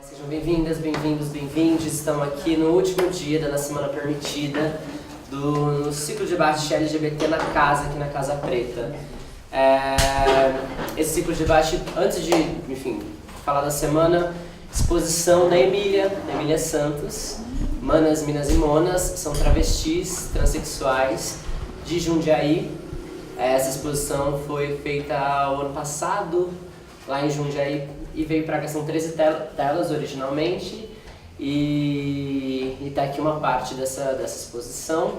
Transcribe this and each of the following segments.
Sejam bem-vindas, bem-vindos, bem-vindes. Estamos aqui no último dia da Semana Permitida do ciclo de debate LGBT na casa, aqui na Casa Preta. Esse ciclo de debate, antes de, falar da semana, exposição da Emília Santos. Manas, Minas e Monas são travestis, transexuais de Jundiaí. Essa exposição foi feita o ano passado, lá em Jundiaí, e veio pra cá, são 13 telas originalmente, e tá aqui uma parte dessa exposição.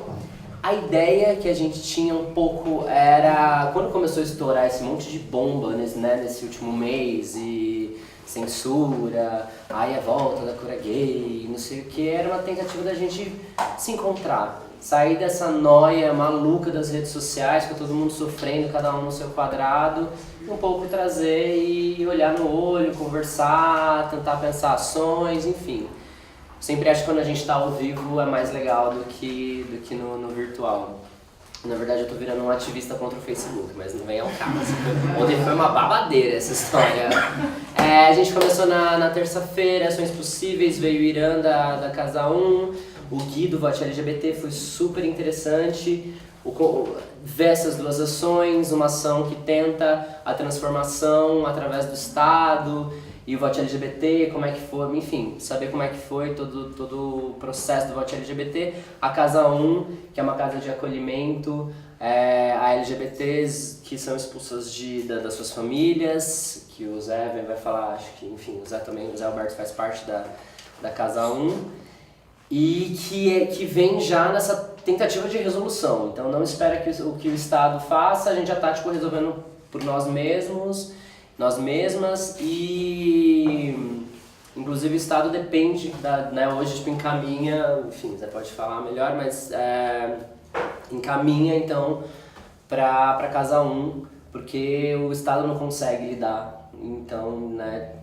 A ideia que a gente tinha um pouco era, quando começou a estourar esse monte de bomba nesse último mês, e censura, aí a volta da cura gay, não sei o que, era uma tentativa da gente se encontrar. Sair dessa noia maluca das redes sociais, com todo mundo sofrendo, cada um no seu quadrado, e um pouco trazer e olhar no olho, conversar, tentar pensar ações, enfim. Sempre acho que quando a gente está ao vivo é mais legal do que no virtual. Na verdade eu tô virando um ativista contra o Facebook, mas não vem ao caso. Ontem foi uma babadeira essa história. A gente começou na terça-feira, Ações Possíveis, veio o Irã da Casa 1. O Gui do Vote LGBT foi super interessante, ver essas duas ações, uma ação que tenta a transformação através do Estado e o Vote LGBT, como é que foi, enfim, saber como é que foi todo o processo do Vote LGBT. A Casa 1, que é uma casa de acolhimento a LGBTs que são expulsas das suas famílias, que o Zé vai falar, acho que, enfim, o Zé Alberto faz parte da Casa 1. E que vem já nessa tentativa de resolução. Então não espera que o Estado faça, a gente já está resolvendo por nós mesmos, nós mesmas, e inclusive o Estado depende, hoje encaminha, enfim, você pode falar melhor, mas encaminha então para Casa 1, porque o Estado não consegue lidar, então,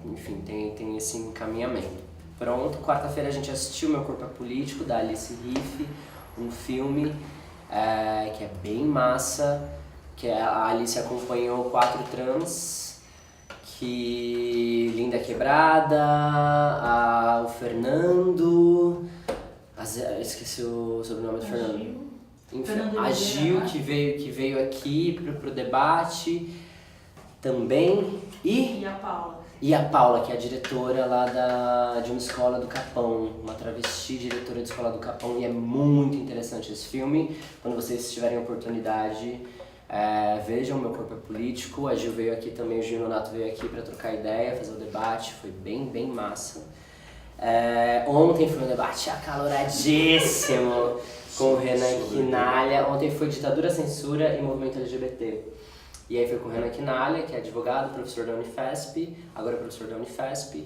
enfim, tem esse encaminhamento. Pronto, quarta-feira a gente assistiu Meu Corpo é Político, da Alice Riff, um filme que é bem massa, que a Alice acompanhou 4 trans, que Linda Quebrada, o Fernando, esqueci o sobrenome do Fernando. Enfim, a Gil, que veio aqui pro debate também, e a Paula. E a Paula, que é a diretora lá de uma escola do Capão, uma travesti diretora de escola do Capão, e é muito interessante esse filme. Quando vocês tiverem oportunidade, vejam Meu Corpo é Político. A Gil veio aqui também, o Gil Nonato veio aqui para trocar ideia, fazer o debate, foi bem, bem massa. Ontem foi um debate acaloradíssimo com o Renan Quinalha. Ontem foi Ditadura, Censura e Movimento LGBT. E aí foi com o Renan Quinalha, que é advogado, professor da Unifesp, agora professor da Unifesp,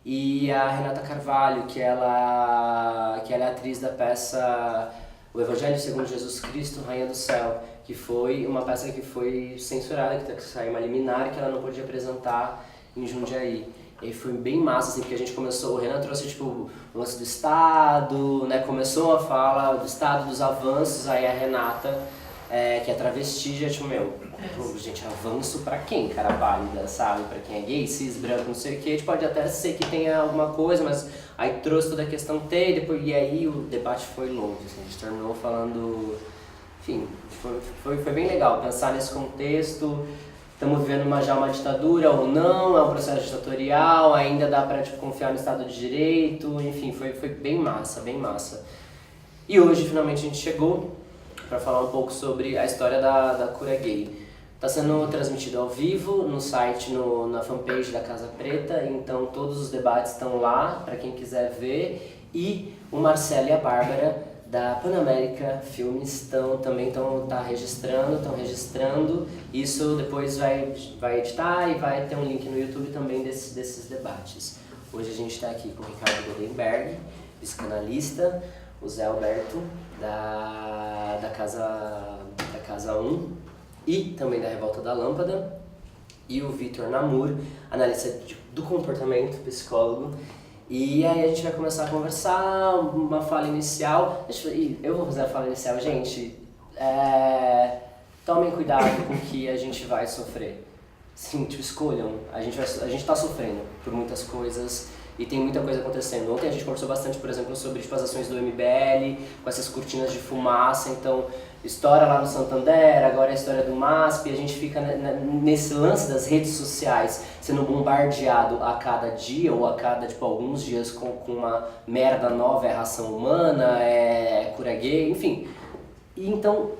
e a Renata Carvalho, que ela é atriz da peça O Evangelho segundo Jesus Cristo, Rainha do Céu, que foi uma peça que foi censurada, que saiu uma liminar, que ela não podia apresentar em Jundiaí. E foi bem massa, assim, porque a gente começou, o Renan trouxe, o lance do Estado, começou a fala do Estado, dos avanços, aí a Renata, que é travesti, já gente, avanço pra quem, cara pálida, sabe? Pra quem é gay, cis, branco, não sei o que, a gente pode até ser que tenha alguma coisa, mas aí trouxe toda a questão T, e aí o debate foi longo, assim, a gente terminou falando, enfim, foi bem legal pensar nesse contexto. Estamos vivendo já uma ditadura ou não, é um processo ditatorial, ainda dá pra confiar no Estado de Direito, enfim, foi bem massa, bem massa. E hoje finalmente a gente chegou para falar um pouco sobre a história da cura gay. Está sendo transmitido ao vivo no site, na fanpage da Casa Preta, então todos os debates estão lá para quem quiser ver, e o Marcelo e a Bárbara da Panamérica Filmes estão registrando, isso depois vai editar e vai ter um link no YouTube também desses debates. Hoje a gente está aqui com o Ricardo Goldenberg, psicanalista, o Zé Alberto da Casa 1 e também da Revolta da Lâmpada, e o Vitor Namur, analista do comportamento, psicólogo. E aí a gente vai começar a conversar, uma fala inicial. Eu vou fazer a fala inicial, gente. Tomem cuidado com o que a gente vai sofrer. Sim, escolham. A gente tá sofrendo por muitas coisas e tem muita coisa acontecendo. Ontem a gente conversou bastante, por exemplo, sobre tipo, as ações do MBL, com essas cortinas de fumaça, então história lá no Santander, agora a história do MASP, e a gente fica nesse lance das redes sociais sendo bombardeado a cada dia ou a cada tipo, alguns dias com uma merda nova, é ração humana, é cura gay, enfim. E então,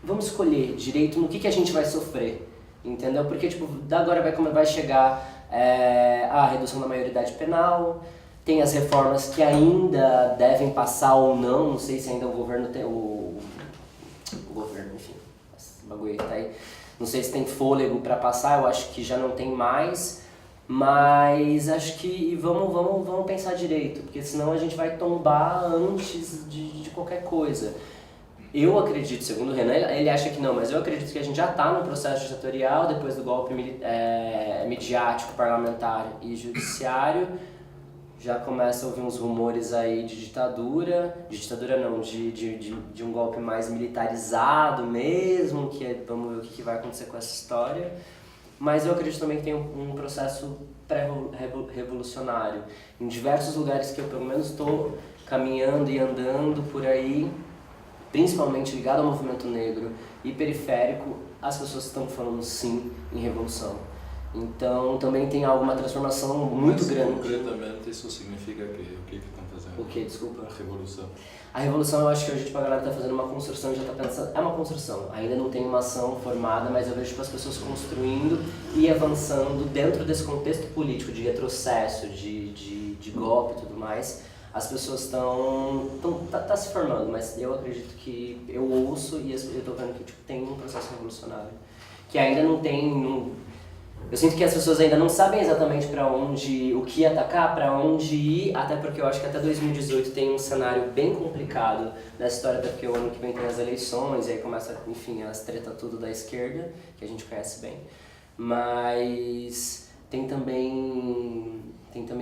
vamos escolher direito no que a gente vai sofrer, entendeu? Porque tipo, da agora vai chegar a redução da maioridade penal, tem as reformas que ainda devem passar ou não sei se ainda o governo tem, o governo, enfim, esse bagulho aí tá aí, não sei se tem fôlego para passar, eu acho que já não tem mais, mas acho que vamos pensar direito, porque senão a gente vai tombar antes de qualquer coisa. Eu acredito, segundo o Renan, ele acha que não, mas eu acredito que a gente já está no processo ditatorial, depois do golpe midiático, parlamentar e judiciário, já começa a ouvir uns rumores aí de ditadura não, de um golpe mais militarizado mesmo, vamos ver o que vai acontecer com essa história. Mas eu acredito também que tem um processo pré-revolucionário. Em diversos lugares que eu pelo menos estou caminhando e andando por aí, principalmente ligado ao movimento negro e periférico, as pessoas estão falando sim em revolução. Então também tem alguma transformação muito grande. Concretamente isso significa que o que estão fazendo? O que? Desculpa. A revolução. A revolução, eu acho que hoje tipo, a galera está fazendo uma construção e já está pensando... É uma construção, ainda não tem uma ação formada, mas eu vejo tipo, as pessoas construindo e avançando dentro desse contexto político de retrocesso, de golpe e tudo mais. As pessoas tá se formando, mas eu acredito que eu ouço e eu estou vendo que tipo, tem um processo revolucionário. Que ainda não tem... Eu sinto que as pessoas ainda não sabem exatamente para onde, o que atacar, para onde ir, até porque eu acho que até 2018 tem um cenário bem complicado nessa história, até porque o ano que vem tem as eleições, e aí começa, enfim, as treta tudo da esquerda, que a gente conhece bem. Mas tem também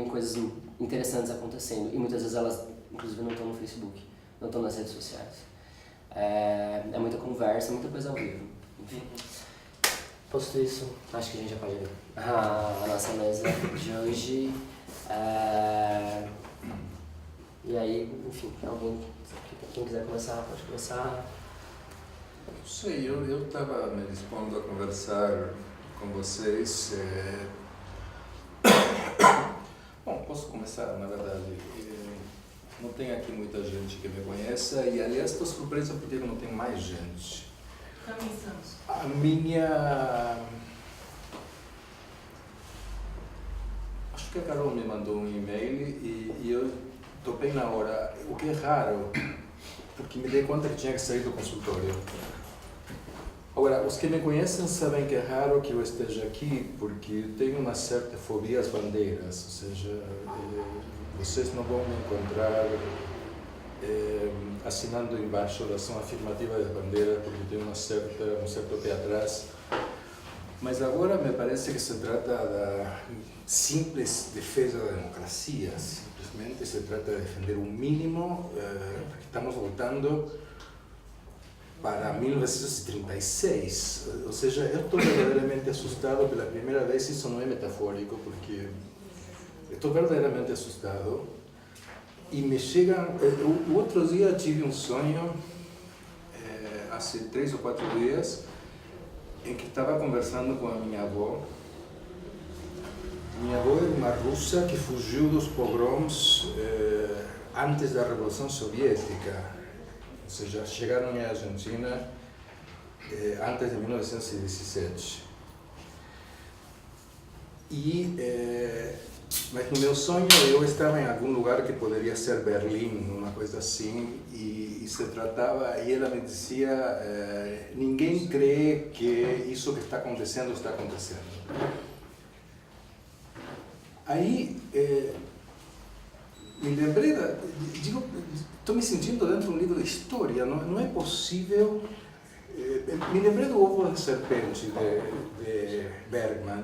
coisas interessantes acontecendo, e muitas vezes elas, inclusive, não estão no Facebook, não estão nas redes sociais. É muita conversa, muita coisa ao vivo, enfim. Posto isso, acho que a gente já pode ir. A nossa mesa de hoje. E aí, enfim, quem quiser começar, pode começar. Não sei, eu estava me dispondo a conversar com vocês. Bom, posso começar, na verdade. Não tem aqui muita gente que me conheça e, aliás, estou surpreso porque não tem mais gente. A minha... Acho que a Carol me mandou um e-mail e eu topei na hora, o que é raro, porque me dei conta que tinha que sair do consultório. Agora, os que me conhecem sabem que é raro que eu esteja aqui, porque eu tenho uma certa fobia às bandeiras, ou seja, vocês não vão me encontrar assinando embaixo a oração afirmativa da bandeira, porque eu tenho um certo pé atrás. Mas agora me parece que se trata da simples defesa da democracia, simplesmente se trata de defender o mínimo, porque estamos voltando para 1936, ou seja, eu estou verdadeiramente assustado pela primeira vez, isso não é metafórico, porque eu estou verdadeiramente assustado. E me chega... O outro dia tive um sonho, há 3 ou 4 dias, em que estava conversando com a minha avó. Minha avó era uma russa que fugiu dos pogroms antes da Revolução Soviética. Ou seja, chegaram à Argentina antes de 1917. Mas no meu sonho eu estava em algum lugar que poderia ser Berlim, uma coisa assim, e se tratava, e ela me dizia, ninguém crê que isso que está acontecendo está acontecendo. Aí me lembrei, digo, estou me sentindo dentro de um livro de história, não é possível. Me lembrei do Ovo da Serpente de Bergman,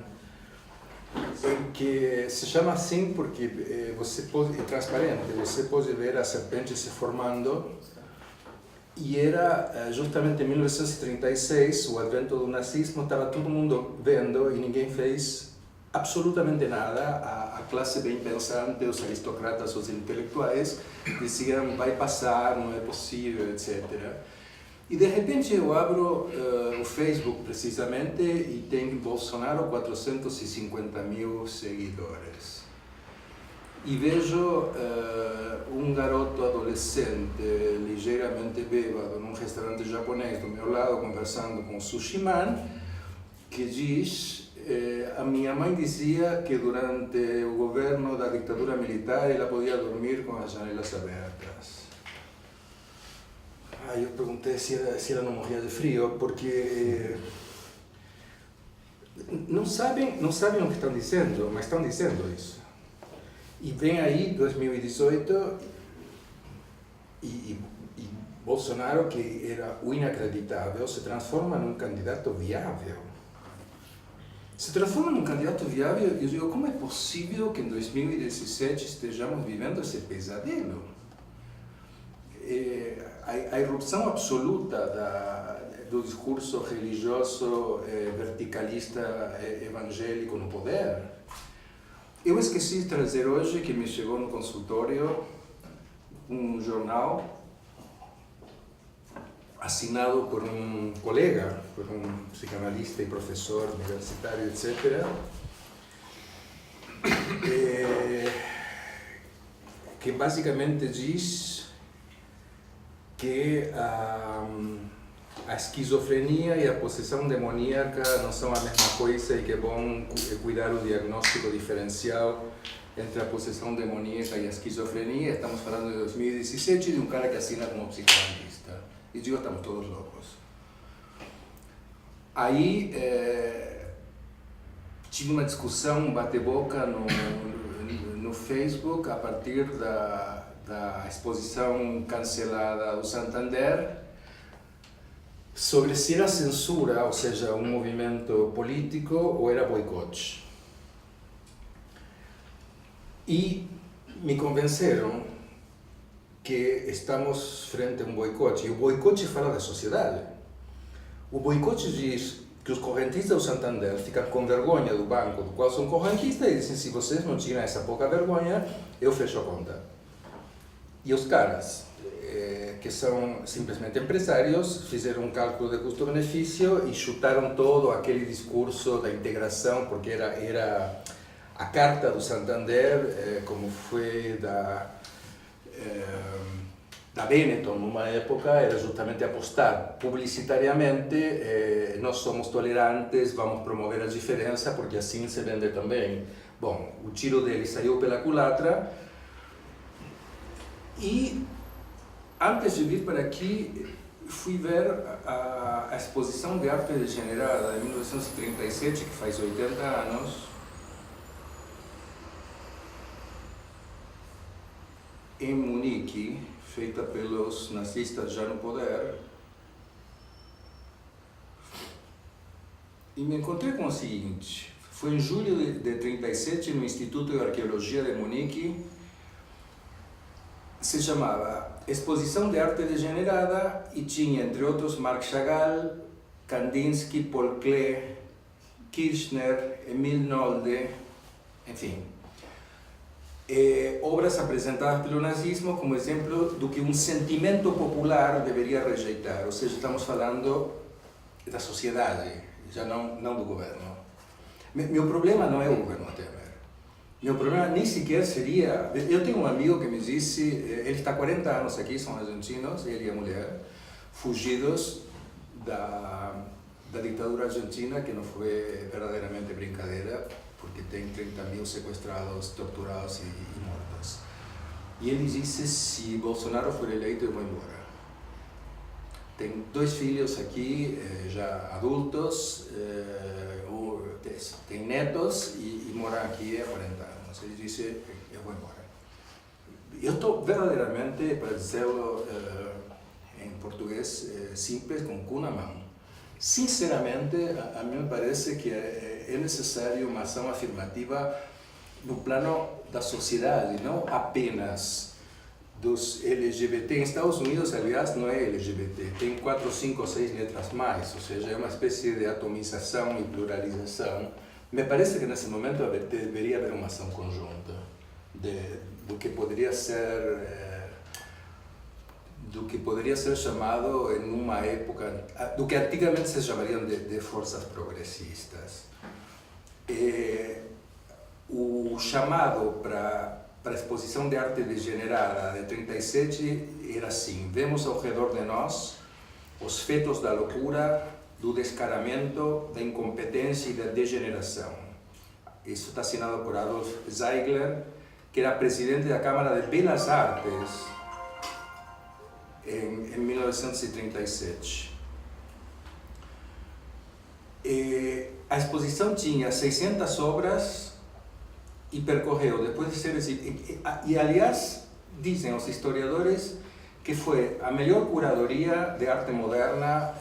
em que se chama assim porque é transparente, você pode ver a serpente se formando, e era justamente em 1936, o advento do nazismo, estava todo mundo vendo e ninguém fez absolutamente nada. A classe bem pensante, os aristocratas, os intelectuais, diziam vai passar, não é possível, etc. E de repente eu abro o Facebook precisamente e tem Bolsonaro 450.000 seguidores. E vejo um garoto adolescente, ligeiramente bêbado, num restaurante japonês do meu lado, conversando com o sushi man, que diz: a minha mãe dizia que durante o governo da ditadura militar ela podia dormir com as janelas abertas. Eu perguntei se ela não morria de frio, porque não sabem o que estão dizendo, mas estão dizendo isso. E vem aí 2018 e Bolsonaro, que era o inacreditável, se transforma num candidato viável. Se transforma num candidato viável, eu digo, como é possível que em 2017 estejamos vivendo esse pesadelo? A irrupção absoluta do discurso religioso verticalista evangélico no poder. Eu esqueci de trazer hoje, que me chegou no consultório, um jornal assinado por um colega, por um psicanalista e professor universitário, etc., que basicamente diz que a esquizofrenia e a possessão demoníaca não são a mesma coisa e que é bom cuidar o diagnóstico diferencial entre a possessão demoníaca e a esquizofrenia. Estamos falando de 2017 de um cara que assina como psicanalista. E digo, estamos todos loucos. Aí tive uma discussão, um bate-boca no Facebook a partir da exposição cancelada do Santander, sobre se era censura, ou seja, um movimento político, ou era boicote. E me convenceram que estamos frente a um boicote. E o boicote fala da sociedade. O boicote diz que os correntistas do Santander ficam com vergonha do banco do qual são correntistas e dizem: se vocês não tiram essa pouca vergonha, eu fecho a conta. E os caras, que são simplesmente empresários, fizeram um cálculo de custo-benefício e chutaram todo aquele discurso da integração, porque era a carta do Santander, como foi da Benetton numa época, era justamente apostar publicitariamente: nós somos tolerantes, vamos promover a diferença, porque assim se vende também. Bom, o tiro dele saiu pela culatra. E antes de vir para aqui, fui ver a exposição de arte degenerada de 1937, que faz 80 anos, em Munique, feita pelos nazistas já no poder. E me encontrei com o seguinte: foi em julho de 37, no Instituto de Arqueologia de Munique. Se chamava Exposição de Arte Degenerada e tinha, entre outros, Marc Chagall, Kandinsky, Paul Klee, Kirchner, Emil Nolde, enfim. Obras apresentadas pelo nazismo como exemplo do que um sentimento popular deveria rejeitar. Ou seja, estamos falando da sociedade, já não do governo. Meu problema não é o governo Temer. Meu problema nem sequer seria... Eu tenho um amigo que me disse, ele está há 40 anos aqui, são argentinos, ele e a mulher, fugidos da ditadura argentina, que não foi verdadeiramente brincadeira, porque tem 30.000 sequestrados, torturados e mortos. E ele disse: se Bolsonaro for eleito, eu vou embora. Tem 2 filhos aqui, já adultos, tem netos e moram aqui há 40 anos. Ele disse: eu vou embora. Eu estou verdadeiramente, para dizê-lo em português simples, com o cu na mão. Sinceramente, a mim me parece que é necessário uma ação afirmativa no plano da sociedade, não apenas dos LGBT. Em Estados Unidos, aliás, não é LGBT, tem 4, 5 ou 6 letras mais, ou seja, é uma espécie de atomização e pluralização me parece que nesse momento deveria haver uma ação conjunta do que poderia ser chamado em uma época, do que antigamente se chamariam de forças progressistas. O chamado para a exposição de arte degenerada de 37 era assim: vemos ao redor de nós os fetos da loucura, do descaramento, da incompetência e da degeneração. Isso está assinado por Adolf Zeigler, que era presidente da Câmara de Belas Artes em 1937. A exposição tinha 600 obras e percorreu, depois de ser exibida, e aliás, dizem os historiadores que foi a melhor curadoria de arte moderna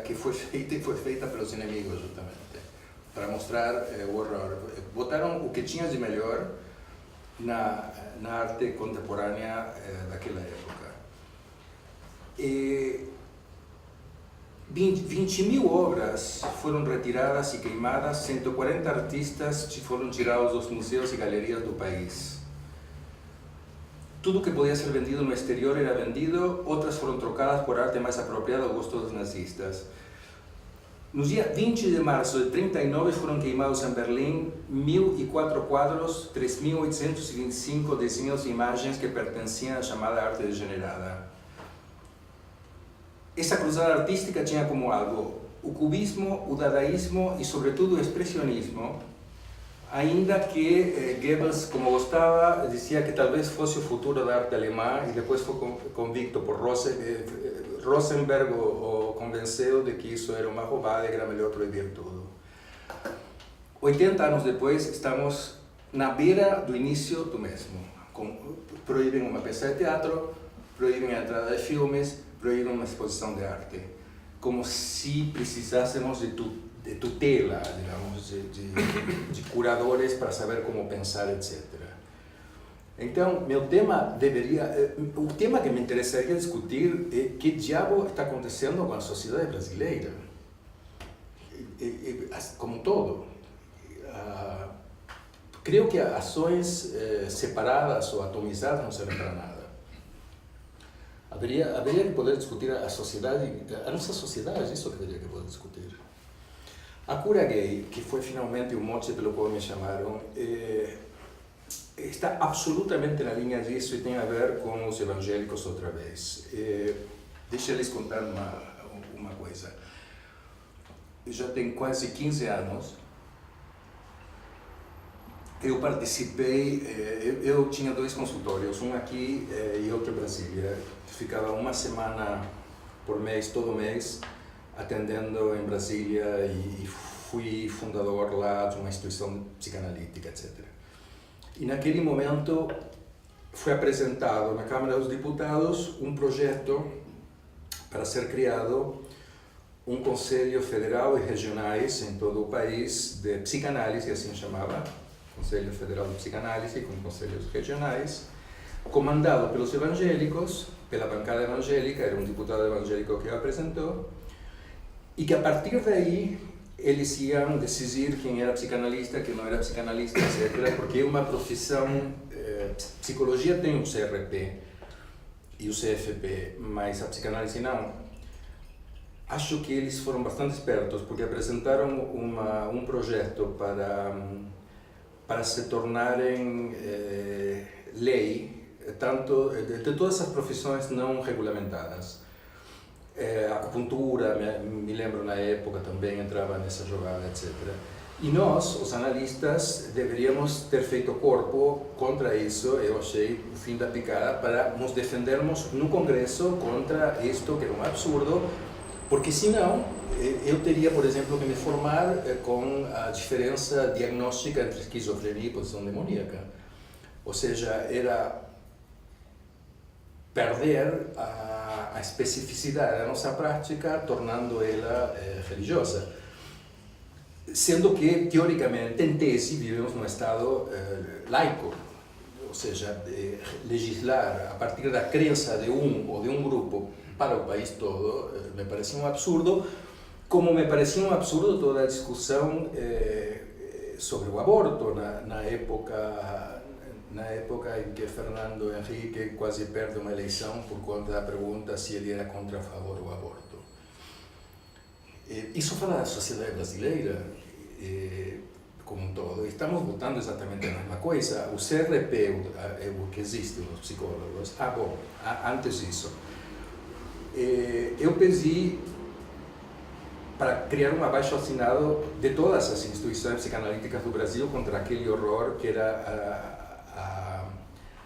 que foi feita pelos inimigos, justamente, para mostrar o horror. Botaram o que tinha de melhor na arte contemporânea daquela época. 20.000 obras foram retiradas e queimadas, 140 artistas foram tirados dos museus e galerias do país. Tudo que podia ser vendido no exterior era vendido, outras foram trocadas por arte mais apropriada ao gosto dos nazistas. No dia 20 de março de 1939 foram queimados em Berlim 1.004 quadros, 3.825 desenhos e imagens que pertenciam à chamada arte degenerada. Essa cruzada artística tinha como alvo o cubismo, o dadaísmo e, sobretudo, o expressionismo, ainda que Goebbels, como gostava, dizia que talvez fosse o futuro da arte alemã, e depois foi convicto por Rosenberg, o convenceu de que isso era uma roubada e que era melhor proibir tudo. 80 anos depois, estamos na beira do início do mesmo. Proíbem uma peça de teatro, proíbem a entrada de filmes, proíbem uma exposição de arte, como se precisássemos de tutela, digamos, de curadores para saber como pensar, etc. Então, o tema que me interessaria discutir é que diabo está acontecendo com a sociedade brasileira, como um todo. Creio que ações separadas ou atomizadas não servem para nada. Haveria que poder discutir a sociedade, a nossa sociedade, isso que haveria que poder discutir. A cura gay, que foi finalmente o mote pelo qual me chamaram, está absolutamente na linha disso e tem a ver com os evangélicos outra vez. Deixa eu lhes contar uma coisa. Eu já tenho quase 15 anos. Eu participei, eu tinha 2 consultórios, um aqui e outro em Brasília. Ficava uma semana por mês, todo mês, atendendo em Brasília, e fui fundador lá de uma instituição psicanalítica, etc. E naquele momento foi apresentado na Câmara dos Deputados um projeto para ser criado um conselho federal e regionais em todo o país de psicanálise, assim chamava, Conselho Federal de Psicanálise, com conselhos regionais, comandado pelos evangélicos, pela bancada evangélica, era um deputado evangélico que o apresentou, e que a partir daí eles iam decidir quem era psicanalista, quem não era psicanalista, etc., porque é uma profissão, psicologia tem o CRP e o CFP, mas a psicanálise não. Acho que eles foram bastante espertos, porque apresentaram um projeto para se tornarem lei, tanto de todas as profissões não regulamentadas. Acupuntura, me lembro na época também entrava nessa jogada, etc. E nós, os analistas, deveríamos ter feito corpo contra isso, eu achei o fim da picada, para nos defendermos no Congresso contra isto, que era um absurdo, porque senão eu teria, por exemplo, que me formar com a diferença diagnóstica entre esquizofrenia e possessão demoníaca. Ou seja, era perder a especificidade da nossa prática, tornando ela religiosa. Sendo que, teoricamente, em tese, vivemos num Estado laico. Ou seja, legislar a partir da crença de um ou de um grupo para o país todo, me parecia um absurdo, como me parecia um absurdo toda a discussão sobre o aborto, na época em que Fernando Henrique quase perde uma eleição por conta da pergunta se ele era contra ou a favor do aborto. Isso fala da sociedade brasileira como um todo. Estamos votando exatamente a mesma coisa. O CRP, o que existe, os psicólogos. Antes disso, eu pedi para criar um abaixo-assinado de todas as instituições psicanalíticas do Brasil contra aquele horror que era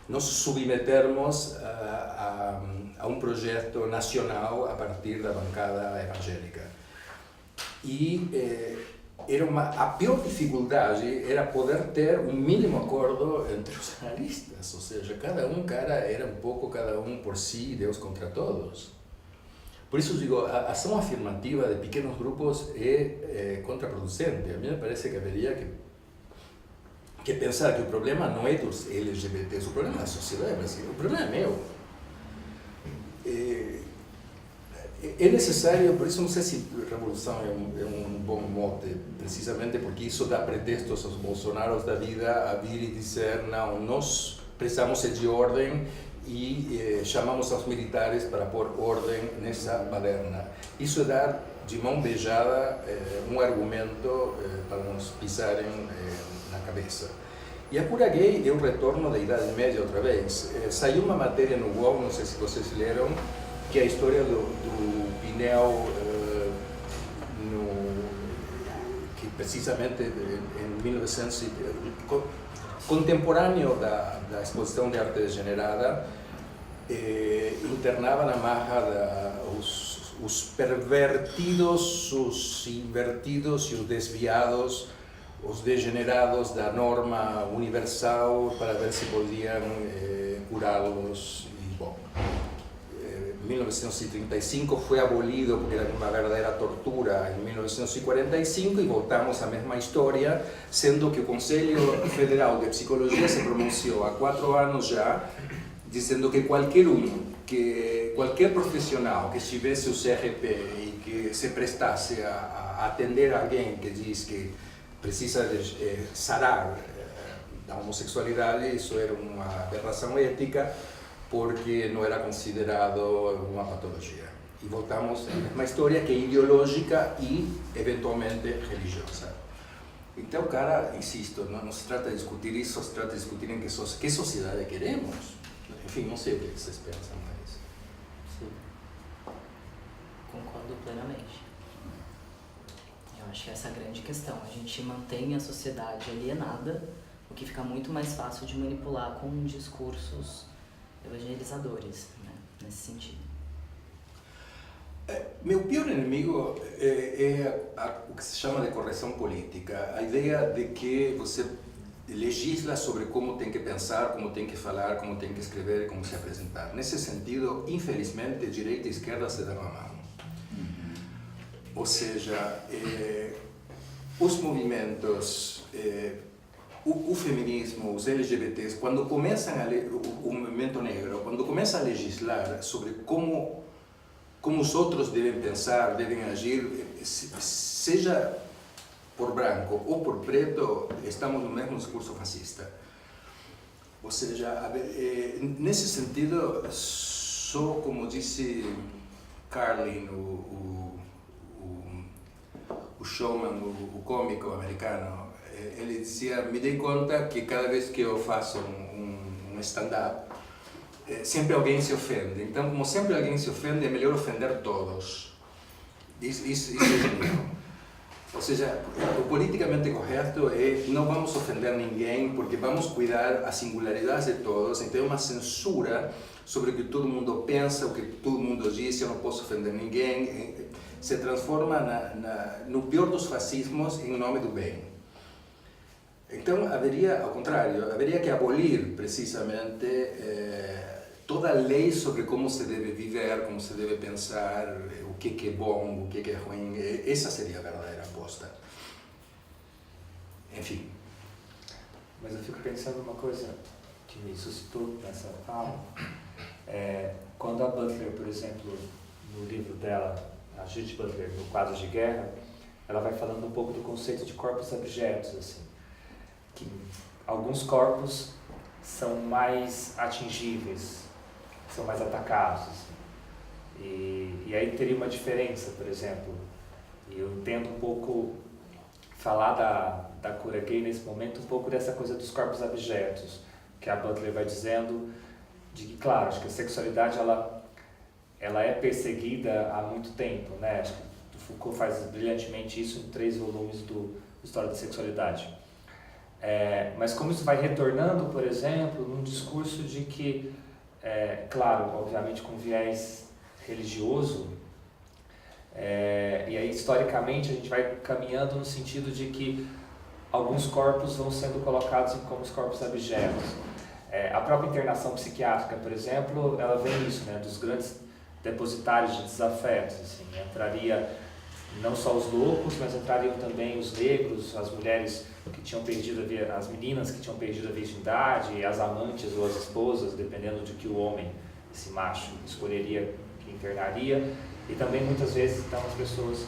nós submetermos a um projeto nacional a partir da bancada evangélica. E a pior dificuldade era poder ter um mínimo acordo entre os analistas, ou seja, cada um era um pouco cada um por si, Deus contra todos. Por isso digo, a ação afirmativa de pequenos grupos é contraproducente. A mim me parece que haveria que pensar que o problema não é dos LGBTs, o problema é da sociedade brasileira, o problema é meu. É necessário, por isso não sei se revolução é um bom mote, precisamente porque isso dá pretextos aos Bolsonaros da vida a vir e dizer, não, nós precisamos de ordem e chamamos aos militares para pôr ordem nessa baderna. Isso é dar de mão beijada um argumento para nos pisarem na cabeça. E a cura gay é o retorno da Idade Média outra vez. Saiu uma matéria no UOL, não sei se vocês leram, que é a história do Pinel, que precisamente em 1900, contemporâneo da exposição de arte degenerada, internava na marra os pervertidos, os invertidos e os desviados, os degenerados da norma universal para ver se podiam curá-los. E, bom, 1935 foi abolido porque era uma verdadeira tortura em 1945 e voltamos à mesma história, sendo que o Conselho Federal de Psicologia se pronunciou há 4 anos já, dizendo que qualquer profissional que estivesse o CRP e que se prestasse a atender alguém que diz que precisa sarar da homossexualidade, isso era uma aberração ética, porque não era considerado uma patologia. E voltamos à mesma história, que é ideológica e, eventualmente, religiosa. Então, cara, insisto, não se trata de discutir isso, se trata de discutir em que sociedade queremos. Enfim, não sei o que vocês pensam, mas... Sim. Concordo plenamente. Eu acho que essa é a grande questão. A gente mantém a sociedade alienada, o que fica muito mais fácil de manipular com discursos evangelizadores, né, nesse sentido. Meu pior inimigo é o que se chama de correção política. A ideia de que você legisla sobre como tem que pensar, como tem que falar, como tem que escrever, como se apresentar. Nesse sentido, infelizmente, direita e esquerda se dão a mão. Ou seja, os movimentos, o feminismo, os LGBTs, quando começam o movimento negro, quando começa a legislar sobre como os outros devem pensar, devem agir, seja por branco ou por preto, estamos no mesmo discurso fascista. Ou seja, nesse sentido, só como disse Carlin, o showman, o cômico americano, ele dizia, me dei conta que cada vez que eu faço um stand-up, sempre alguém se ofende. Então, como sempre alguém se ofende, é melhor ofender todos. Isso é genial. Ou seja, o politicamente correto é não vamos ofender ninguém porque vamos cuidar a singularidade de todos. Então, é uma censura sobre o que todo mundo pensa, o que todo mundo diz, eu não posso ofender ninguém. Se transforma no pior dos fascismos em nome do bem. Então, haveria, ao contrário, haveria que abolir precisamente toda a lei sobre como se deve viver, como se deve pensar, o que é bom, o que é ruim. Essa seria a verdadeira aposta. Enfim. Mas eu fico pensando uma coisa que me suscitou nessa fala. Quando a Butler, por exemplo, no livro dela, a Judith Butler, no Quadros de Guerra, ela vai falando um pouco do conceito de corpos abjetos, assim. que alguns corpos são mais atingíveis, são mais atacados. Assim. E aí teria uma diferença, por exemplo. E eu tento um pouco falar da cura gay nesse momento, um pouco dessa coisa dos corpos abjetos, que a Butler vai dizendo, de que, claro, acho que a sexualidade ela é perseguida há muito tempo, né? Acho que Foucault faz brilhantemente isso em 3 volumes do História da Sexualidade. Mas como isso vai retornando, por exemplo, num discurso de que, claro, obviamente com viés religioso, e aí historicamente a gente vai caminhando no sentido de que alguns corpos vão sendo colocados como os corpos abjetos. A própria internação psiquiátrica, por exemplo, ela vem isso, né, dos grandes depositários de desafetos. Assim, entraria não só os loucos, mas entrariam também os negros, as mulheres que tinham perdido as meninas que tinham perdido a virgindade, as amantes ou as esposas, dependendo de que o homem, esse macho, escolheria que internaria, e também muitas vezes estão as pessoas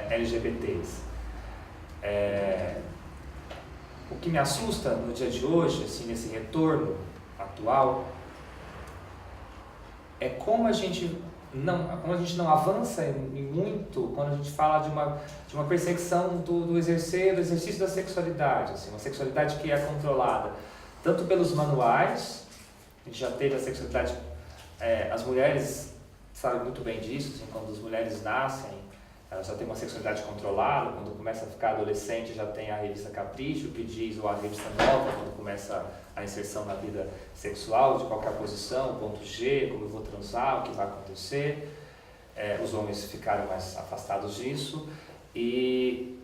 LGBTs. O que me assusta no dia de hoje, assim, nesse retorno atual, é como a gente não avança em muito quando a gente fala de uma perseguição do exercício da sexualidade, assim, uma sexualidade que é controlada tanto pelos manuais. A gente já teve a sexualidade, as mulheres sabem muito bem disso, assim, quando as mulheres nascem, elas já têm uma sexualidade controlada, quando começa a ficar adolescente já tem a revista Capricho, que diz, ou a revista Nova, quando começa a inserção na vida sexual, de qualquer posição, ponto G, como eu vou transar, o que vai acontecer. Os homens ficaram mais afastados disso, e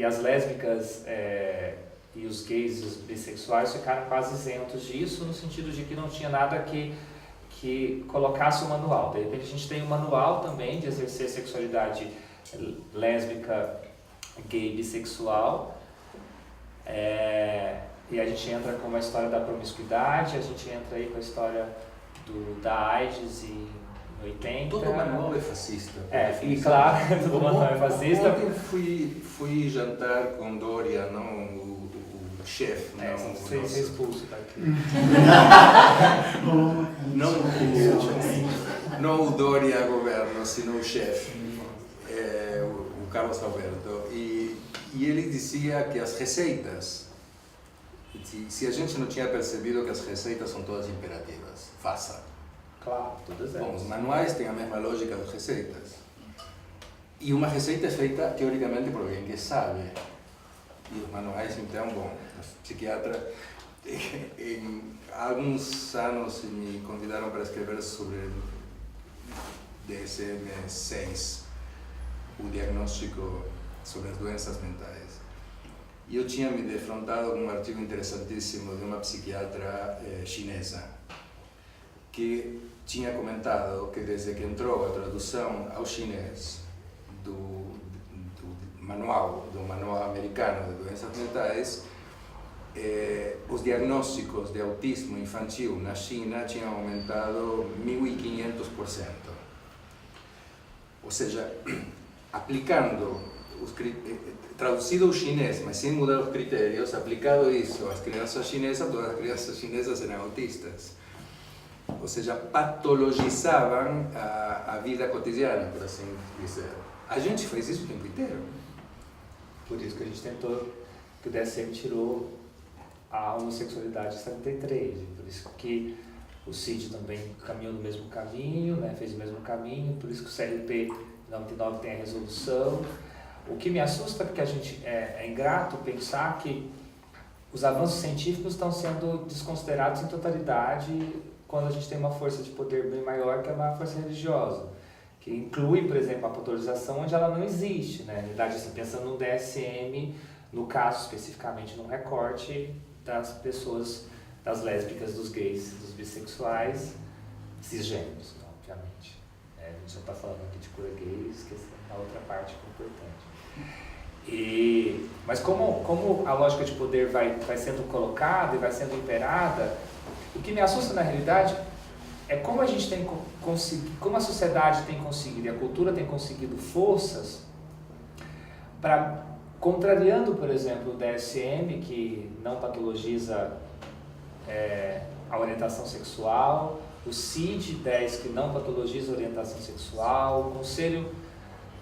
as lésbicas e os gays e os bissexuais ficaram quase isentos disso, no sentido de que não tinha nada que colocasse o manual. De repente a gente tem um manual também de exercer sexualidade lésbica, gay, bissexual, e a gente entra com a história da promiscuidade, a gente entra aí com a história da AIDS em 80. Todo manual é fascista. E claro, todo manual é fascista. Ontem fui jantar com Dória, não o chefe, Ser expulso daqui. não o Dória governo, sino o chefe, o Carlos Alberto. E ele dizia que as receitas, se a gente não tinha percebido que as receitas são todas imperativas, faça. Claro, todas elas. Bom, os manuais têm a mesma lógica das receitas. E uma receita é feita, teoricamente, por alguém que sabe. E os manuais, então, bom, os psiquiatras, há alguns anos me convidaram para escrever sobre DSM-6, o diagnóstico sobre as doenças mentais. E eu tinha me defrontado com um artigo interessantíssimo de uma psiquiatra chinesa, que tinha comentado que desde que entrou a tradução ao chinês do manual americano de doenças mentais, os diagnósticos de autismo infantil na China tinham aumentado 1.500%. Ou seja, aplicando, traduzido ao chinês, mas sem mudar os critérios, aplicado isso às crianças chinesas, todas as crianças chinesas eram autistas. Ou seja, patologizavam a vida cotidiana, por assim dizer. A gente fez isso o tempo inteiro. Por isso que a gente tentou, que o DSM tirou a homossexualidade em 73, por isso que o CID também caminhou no mesmo caminho, né, fez o mesmo caminho, por isso que o CRP 99 tem a resolução. O que me assusta é porque a gente é ingrato pensar que os avanços científicos estão sendo desconsiderados em totalidade quando a gente tem uma força de poder bem maior que é uma força religiosa, que inclui, por exemplo, a patologização onde ela não existe, né? Na verdade, assim, pensando no DSM, no caso especificamente no recorte das pessoas, das lésbicas, dos gays, dos bissexuais, cisgêneros, obviamente. A gente já está falando aqui de cura gay, esquecendo a outra parte que é importante. Mas como a lógica de poder vai sendo colocada e vai sendo imperada, o que me assusta na realidade é como a gente tem conseguido, como a sociedade tem conseguido e a cultura tem conseguido forças para contrariando, por exemplo, o DSM, que não patologiza a orientação sexual, o CID-10, que não patologiza a orientação sexual, o Conselho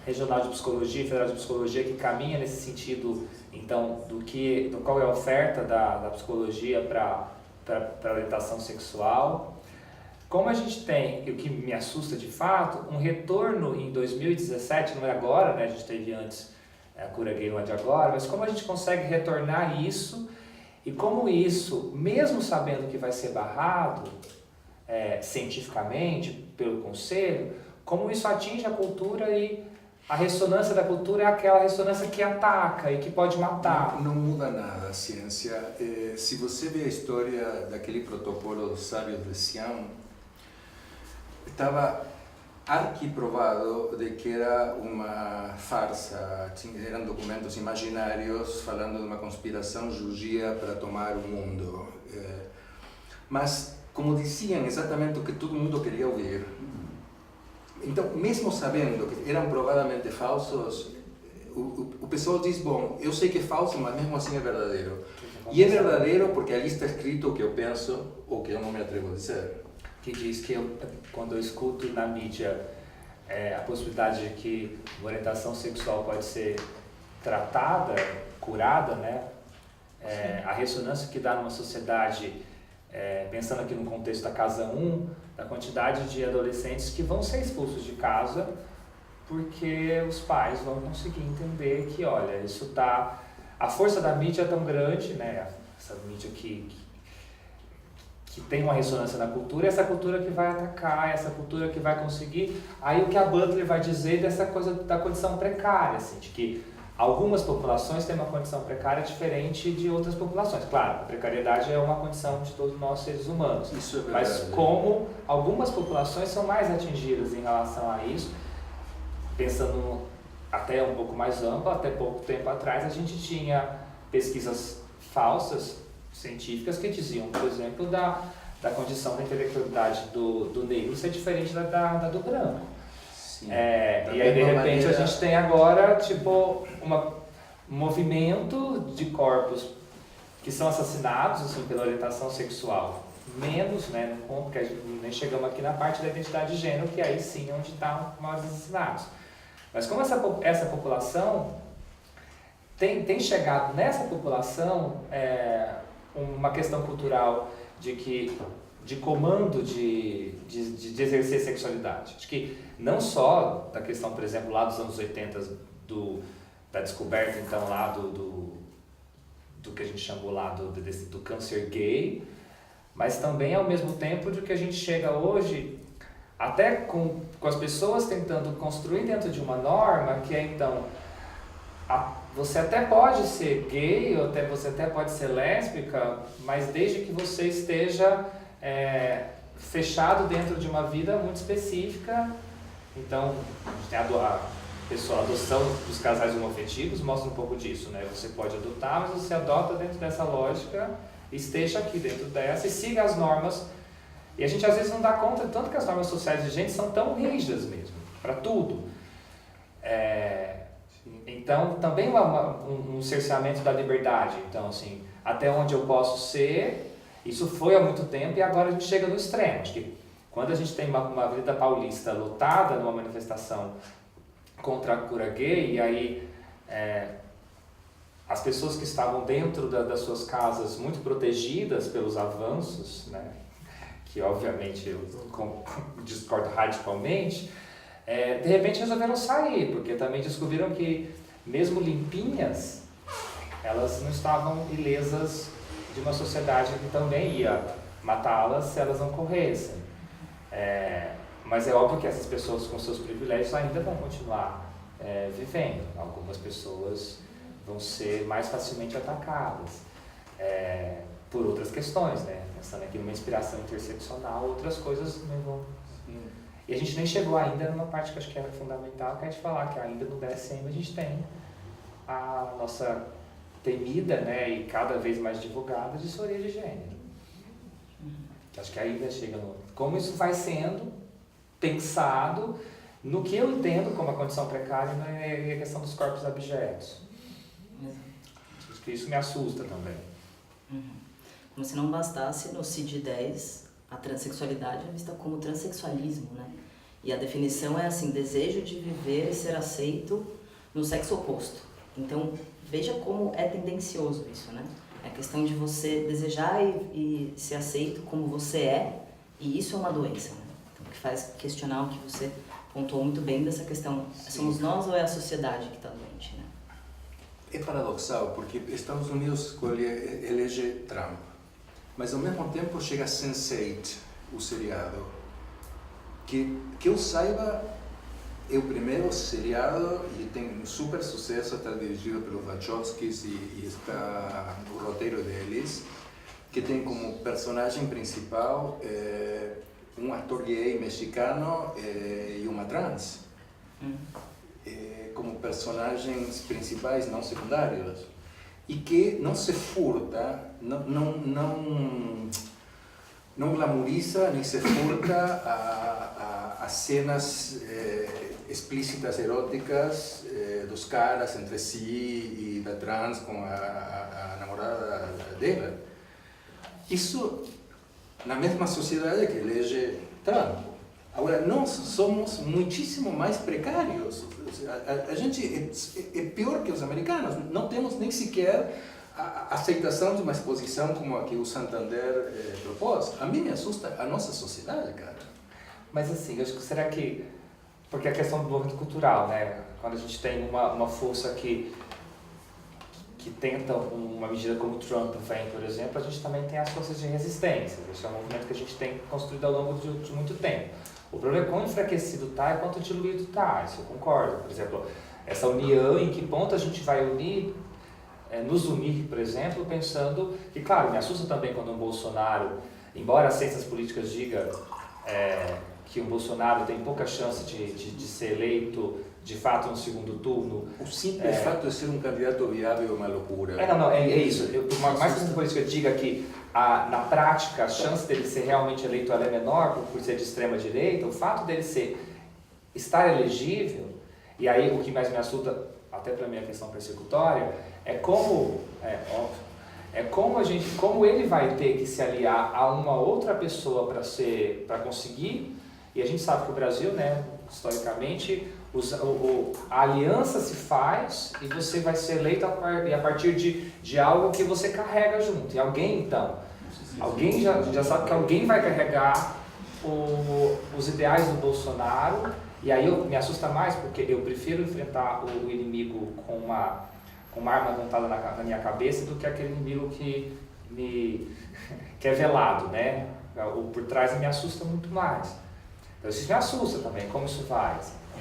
Regional de Psicologia e Federal de Psicologia, que caminha nesse sentido, então, do qual é a oferta da psicologia para a orientação sexual. Como a gente tem, e o que me assusta de fato, um retorno em 2017, não é agora, né? A gente teve antes a cura gay, não é de agora, mas como a gente consegue retornar isso, e como isso, mesmo sabendo que vai ser barrado cientificamente pelo Conselho, como isso atinge a cultura e a ressonância da cultura é aquela ressonância que ataca e que pode matar. Não muda nada a ciência. Se você vê a história daquele protocolo dos sábios de Sião, estava arquiprovado de que era uma farsa, eram documentos imaginários falando de uma conspiração judia para tomar o mundo. Mas, como diziam exatamente o que todo mundo queria ouvir, então, mesmo sabendo que eram provadamente falsos, o pessoal diz, bom, eu sei que é falso, mas mesmo assim é verdadeiro. E é verdadeiro porque ali está escrito o que eu penso ou que eu não me atrevo a dizer. Que diz que quando eu escuto na mídia a possibilidade de que a orientação sexual pode ser tratada, curada, né? A ressonância que dá numa sociedade, pensando aqui no contexto da Casa 1, da quantidade de adolescentes que vão ser expulsos de casa porque os pais vão conseguir entender que, olha, isso tá... A força da mídia é tão grande, né? Essa mídia que tem uma ressonância na cultura, essa cultura que vai atacar, essa cultura que vai conseguir. Aí o que a Butler vai dizer dessa coisa da condição precária, assim, de que algumas populações têm uma condição precária diferente de outras populações. Claro, a precariedade é uma condição de todos nós seres humanos. Isso é verdade. Mas como algumas populações são mais atingidas em relação a isso, pensando até um pouco mais amplo, até pouco tempo atrás a gente tinha pesquisas falsas, científicas, que diziam, por exemplo, da condição da intelectualidade do negro ser diferente da do branco. Sim. E aí, de repente, a gente tem agora, tipo, um movimento de corpos que são assassinados, assim, pela orientação sexual. Menos, né, porque a gente nem chegamos aqui na parte da identidade de gênero, que aí sim é onde estão mais assassinados. Mas como essa população tem chegado nessa população uma questão cultural de comando de exercer sexualidade. Acho que não só da questão, por exemplo, lá dos anos 80, da descoberta, então, lá do que a gente chamou lá do câncer gay, mas também, ao mesmo tempo, de que a gente chega hoje, até com as pessoas tentando construir dentro de uma norma, que é, então, você até pode ser gay, ou você até pode ser lésbica, mas desde que você esteja fechado dentro de uma vida muito específica. Então, a adoção dos casais homoafetivos mostra um pouco disso, né? Você pode adotar, mas você adota dentro dessa lógica, esteja aqui dentro dessa e siga as normas. E a gente às vezes não dá conta, tanto que as normas sociais vigentes são tão rígidas mesmo, para tudo. Então, também um cerceamento da liberdade. Então, assim, até onde eu posso ser, isso foi há muito tempo e agora a gente chega no extremo. Acho que quando a gente tem uma Avenida Paulista lotada numa manifestação contra a cura gay, e aí as pessoas que estavam dentro das suas casas muito protegidas pelos avanços, né, que obviamente eu discordo radicalmente, de repente resolveram sair, porque também descobriram que, mesmo limpinhas, elas não estavam ilesas de uma sociedade que também ia matá-las se elas não corressem. Mas é óbvio que essas pessoas com seus privilégios ainda vão continuar vivendo. Algumas pessoas vão ser mais facilmente atacadas por outras questões, né? Pensando aqui numa inspiração interseccional, outras coisas não vão... E a gente nem chegou ainda numa parte que eu acho que é fundamental, que é de falar que ainda no DSM a gente tem a nossa temida, né, e cada vez mais divulgada disforia de gênero. Acho que ainda chega no... Como isso vai sendo pensado no que eu entendo como a condição precária e a questão dos corpos abjetos. que isso me assusta também. Como se não bastasse, no CID-10, a transexualidade é vista como transexualismo, né? E a definição é assim, desejo de viver e ser aceito no sexo oposto. Então, veja como é tendencioso isso, né? É a questão de você desejar e ser aceito como você é, e isso é uma doença, né? Então, o que faz questionar o que você pontuou muito bem dessa questão, somos nós ou é a sociedade que está doente, né? É paradoxal, porque Estados Unidos elege Trump, mas ao mesmo tempo chega Sense8, o seriado, que eu saiba é o primeiro seriado e tem um super sucesso, está dirigido pelos Wachowskis e está o roteiro deles, que tem como personagem principal um ator gay mexicano e uma trans, como personagens principais, não secundários, e que não se furta, não glamoriza nem se furta a cenas explícitas, eróticas dos caras entre si e da trans com a namorada dela. Isso na mesma sociedade que elege Trump. Agora, nós somos muitíssimo mais precários. A gente é pior que os americanos. Não temos nem sequer a aceitação de uma exposição como a que o Santander propôs. A mim me assusta a nossa sociedade, cara. Mas assim, será que... Porque a questão do movimento cultural, né? Quando a gente tem uma força que tenta uma medida como o Trump vem, por exemplo, a gente também tem as forças de resistência. Esse é um movimento que a gente tem construído ao longo de muito tempo. O problema é quão enfraquecido está e quanto diluído está, isso eu concordo. Por exemplo, essa união, em que ponto a gente vai nos unir, por exemplo, pensando que, claro, me assusta também quando um Bolsonaro, embora as ciências políticas digam que o Bolsonaro tem pouca chance de ser eleito de fato no segundo turno. O simples fato de ser um candidato viável é uma loucura. É isso. Mais que a política diga que na prática a chance dele ser realmente eleito ela é menor por ser de extrema direita, o fato dele estar elegível, e aí o que mais me assusta, até para mim a questão persecutória, é como ele vai ter que se aliar a uma outra pessoa para conseguir, e a gente sabe que o Brasil, né, historicamente, a aliança se faz e você vai ser eleito a partir de algo que você carrega junto. E alguém, então, alguém já sabe que alguém vai carregar os ideais do Bolsonaro, e aí me assusta mais porque eu prefiro enfrentar o inimigo com uma arma apontada na minha cabeça do que aquele inimigo que é velado, né? O por trás me assusta muito mais. Então isso me assusta também, como isso vai.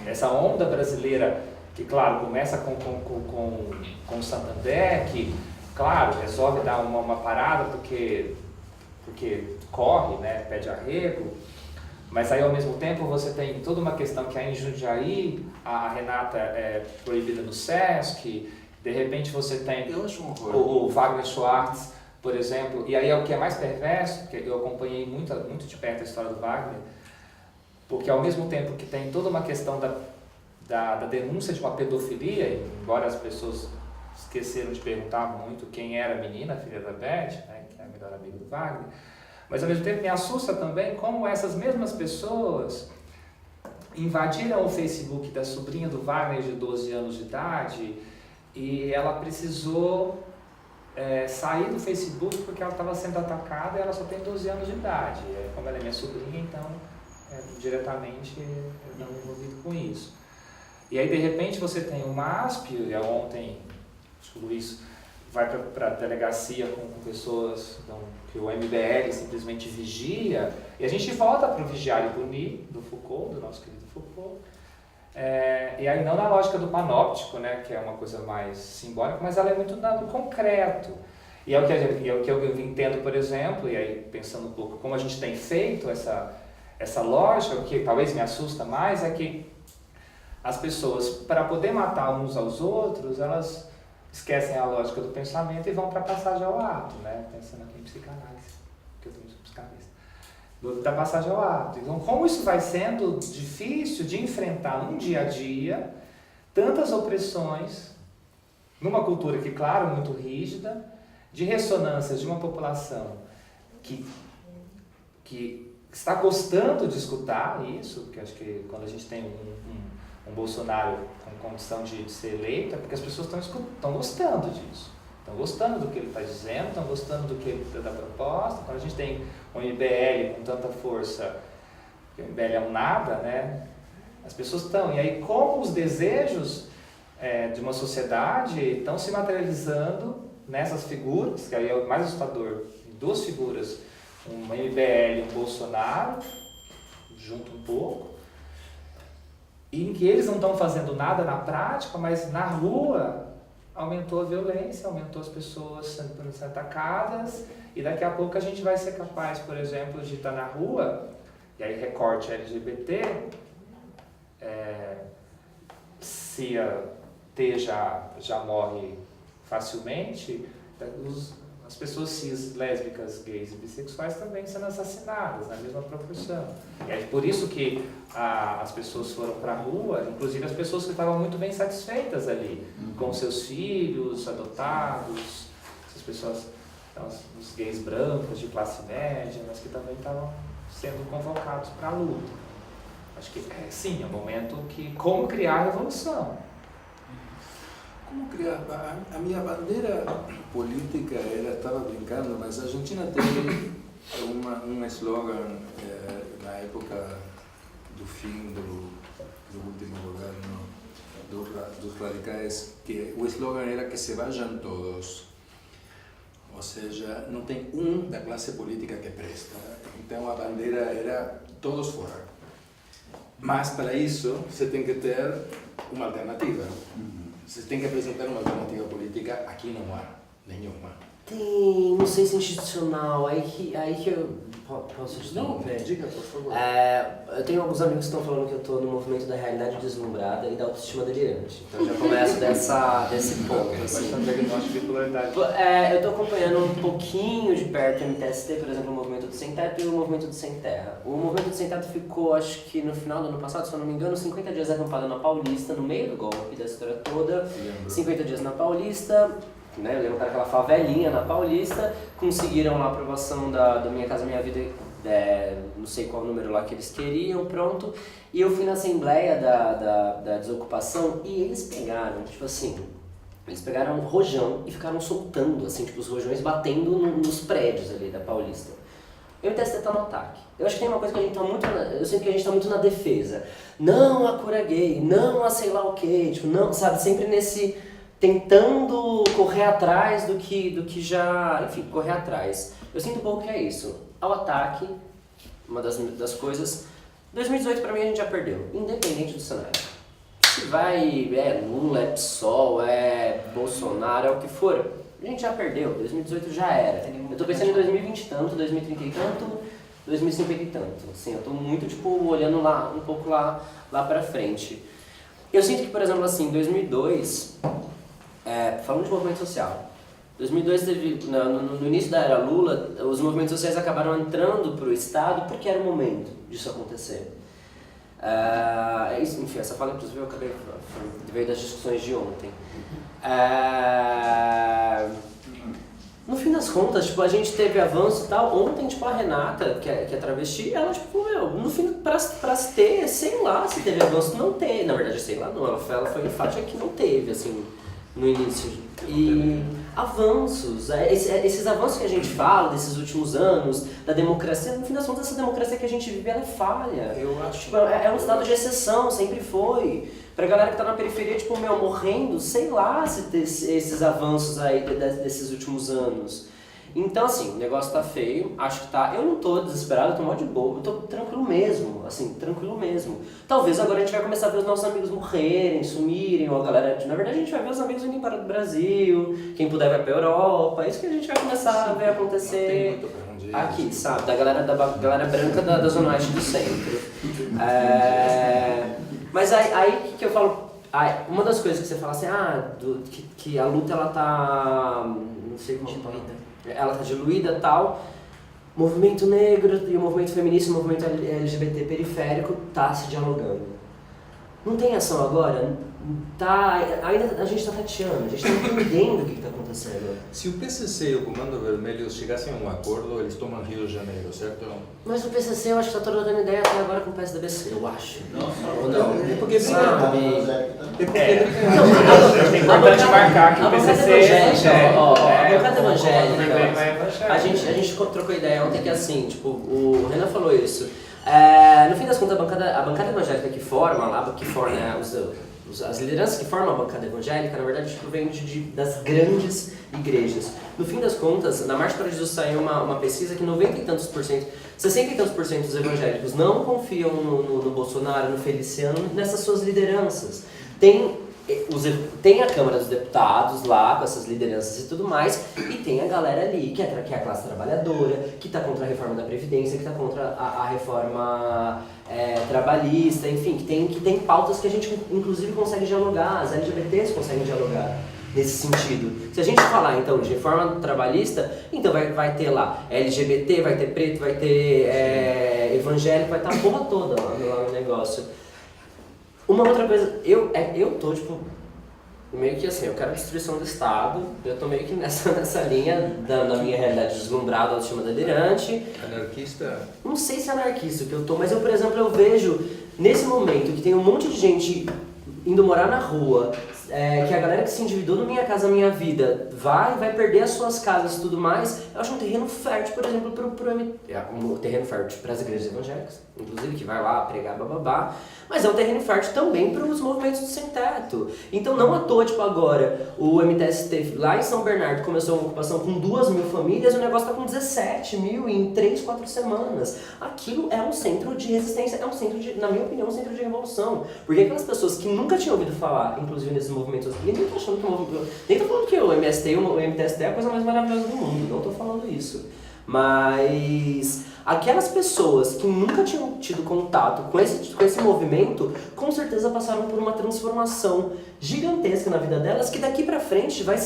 Essa onda brasileira, que claro, começa com o Santander, que claro, resolve dar uma parada porque corre, né, pede arrego, mas aí ao mesmo tempo você tem toda uma questão que é em Jundiaí, a Renata é proibida no Sesc, de repente você tem o Wagner Schwartz, por exemplo, e aí é o que é mais perverso, que eu acompanhei muito de perto a história do Wagner, porque ao mesmo tempo que tem toda uma questão da denúncia de uma pedofilia, embora as pessoas esqueceram de perguntar muito quem era a menina, a filha da Beth, né, que é a melhor amiga do Wagner, mas ao mesmo tempo me assusta também como essas mesmas pessoas invadiram o Facebook da sobrinha do Wagner de 12 anos de idade e ela precisou sair do Facebook porque ela estava sendo atacada e ela só tem 12 anos de idade. Como ela é minha sobrinha, então diretamente não envolvido com isso. E aí de repente você tem o MASP, e ontem acho que o Luiz vai para a delegacia com pessoas que o MBL simplesmente vigia, e a gente volta para o vigiar e punir do Foucault, do nosso querido Foucault, e aí não na lógica do panóptico, né, que é uma coisa mais simbólica, mas ela é muito no concreto. E é o que eu entendo, por exemplo, e aí pensando um pouco como a gente tem feito essa lógica, o que talvez me assusta mais é que as pessoas, para poder matar uns aos outros, elas esquecem a lógica do pensamento e vão para a passagem ao ato, né? Pensando aqui em psicanálise, que eu também sou psicanalista. Da passagem ao ato. Então, como isso vai sendo difícil de enfrentar num dia a dia tantas opressões numa cultura que, claro, muito rígida, de ressonâncias de uma população que está gostando de escutar isso, que acho que quando a gente tem um Bolsonaro com condição de ser eleito, é porque as pessoas estão gostando disso. Estão gostando do que ele está dizendo, estão gostando do que ele da proposta. Quando a gente tem um MBL com tanta força, que o MBL é um nada, né? As pessoas estão. E aí, como os desejos de uma sociedade estão se materializando nessas figuras, que aí é o mais assustador, duas figuras, um MBL e um Bolsonaro, junto um pouco, em que eles não estão fazendo nada na prática, mas na rua aumentou a violência, aumentou as pessoas sendo atacadas, e daqui a pouco a gente vai ser capaz, por exemplo, de estar na rua, e aí recorte LGBT, se a T já morre facilmente, as pessoas cis, lésbicas, gays e bissexuais também sendo assassinadas na mesma proporção. E é por isso que as pessoas foram para a rua, inclusive as pessoas que estavam muito bem satisfeitas ali, com seus filhos adotados, essas pessoas, então, os gays brancos de classe média, mas que também estavam sendo convocados para a luta. Acho que sim, é um momento que como criar a revolução. Como criar? A minha bandeira política, ela estava brincando, mas a Argentina teve um slogan na época do fim do último governo dos radicais, que o slogan era que se vajam todos. Ou seja, não tem da classe política que presta. Então a bandeira era todos fora. Mas para isso você tem que ter uma alternativa. Você tem que apresentar uma alternativa política, aqui não há nenhuma. Tem, não sei se institucional, aí que eu posso te interromper? Diga, por favor. Eu tenho alguns amigos que estão falando que eu estou no movimento da realidade deslumbrada e da autoestima delirante. Então eu já começo desse ponto. Assim. Eu estou acompanhando um pouquinho de perto o MTST, por exemplo, o movimento do Sem Teto e o movimento do Sem Terra. O movimento do Sem Teto ficou, acho que no final do ano passado, se eu não me engano, 50 dias acampado na Paulista, no meio do golpe da história toda. 50 dias na Paulista. Né, eu lembro daquela favelinha na Paulista, conseguiram lá a aprovação da Minha Casa Minha Vida, não sei qual número lá que eles queriam, pronto. E eu fui na assembleia da desocupação e eles pegaram, tipo assim, eles pegaram um rojão e ficaram soltando, assim, tipo, os rojões batendo nos prédios ali da Paulista. O MTST tá no ataque. Eu acho que tem uma coisa que a gente tá muito, eu sinto que a gente tá muito na defesa. Não a cura gay, não a sei lá o quê, tipo, não, sabe, sempre nesse... tentando correr atrás do que já... Enfim, correr atrás. Eu sinto um pouco que é isso. Ao ataque, uma das coisas... 2018 pra mim a gente já perdeu, independente do cenário. Se vai, Lula, é PSOL, é Bolsonaro, é o que for, a gente já perdeu, 2018 já era. Eu tô pensando em 2020 e tanto, 2030 e tanto, 2050 e tanto. Assim, eu tô muito, tipo, olhando lá, um pouco lá pra frente. Eu sinto que, por exemplo, assim, em 2002... falando de movimento social, 2002 teve, no início da era Lula, os movimentos sociais acabaram entrando para o Estado porque era o momento disso acontecer. Enfim, essa fala inclusive eu acabei veio das discussões de ontem. No fim das contas, tipo, a gente teve avanço e tal. Ontem, tipo, a Renata, que é travesti, ela, tipo, no fim, pra ter, sei lá se teve avanço, não teve. Na verdade, sei lá, não, ela foi enfática que não teve, assim, no início. E avanços, esses avanços que a gente fala desses últimos anos, da democracia, no fim das contas, essa democracia que a gente vive, ela é falha. Eu acho. Tipo, é um estado de exceção, sempre foi. Pra galera que tá na periferia, tipo, morrendo, sei lá se ter esses avanços aí desses últimos anos. Então, assim, o negócio tá feio, acho que tá... Eu não tô desesperado, eu tô mó de boa, eu tô tranquilo mesmo, assim, tranquilo mesmo. Talvez agora a gente vai começar a ver os nossos amigos morrerem, sumirem, ou a galera... Na verdade, a gente vai ver os amigos indo embora do Brasil, quem puder vai pra Europa, é isso que a gente vai começar a ver acontecer aqui, sabe? Da galera branca da Zona Oeste do centro. Mas aí que eu falo... Uma das coisas que você fala assim, que a luta ela tá... Não sei como diluída. Ela tá diluída e tal. Movimento negro e o movimento feminista, o movimento LGBT periférico tá se dialogando. Não tem ação agora? Ainda a gente está tateando, a gente está entendendo o que está acontecendo. Se o PCC e o Comando Vermelho chegassem a um acordo, eles tomam Rio de Janeiro, certo? Mas o PCC eu acho que está trocando ideia até agora com o PSDBC, eu acho. Ou não? É porque Sabe? É importante marcar que o PCC é evangélico. A bancada evangélica, a gente trocou ideia ontem que assim, tipo, o Renan falou isso. No fim das contas, a bancada evangélica que forma lá, né, as lideranças que formam a bancada evangélica, na verdade, tipo, vem das grandes igrejas. No fim das contas, na Marcha para Jesus saiu uma pesquisa que 90 e tantos por cento, 60 e tantos por cento dos evangélicos não confiam no Bolsonaro, no Feliciano, nessas suas lideranças. Tem a Câmara dos Deputados lá, com essas lideranças e tudo mais, e tem a galera ali, que é a classe trabalhadora, que está contra a reforma da Previdência, que está contra a reforma trabalhista, enfim, que tem pautas que a gente inclusive consegue dialogar, as LGBTs conseguem dialogar nesse sentido. Se a gente falar então de reforma trabalhista, então vai ter lá LGBT, vai ter preto, vai ter evangélico, vai estar a porra toda lá no negócio. Uma outra coisa, eu tô tipo, meio que assim, eu quero a destruição do Estado, eu tô meio que nessa linha da minha realidade deslumbrada, autoestima delirante. Anarquista? Não sei se é anarquista que eu tô, mas eu, por exemplo, eu vejo nesse momento que tem um monte de gente indo morar na rua, que a galera que se endividou no Minha Casa Minha Vida vai perder as suas casas e tudo mais. Eu acho um terreno fértil, por exemplo, um terreno fértil para as igrejas evangélicas, inclusive, que vai lá pregar bababá, mas é um terreno fértil também para os movimentos do sem-teto. Então, não à toa, tipo, agora, o MTST lá em São Bernardo começou uma ocupação com 2.000 famílias e o negócio está com 17.000 em 3, 4 semanas. Aquilo é um centro de resistência, é um centro de, na minha opinião, um centro de revolução. Porque aquelas pessoas que nunca tinham ouvido falar, inclusive nesses movimentos, e nem tô achando que nem tô falando que o MST e o MTST é a coisa mais maravilhosa do mundo, não tô falando isso. Mas aquelas pessoas que nunca tinham tido contato com esse movimento, com certeza passaram por uma transformação gigantesca na vida delas, que daqui pra frente vai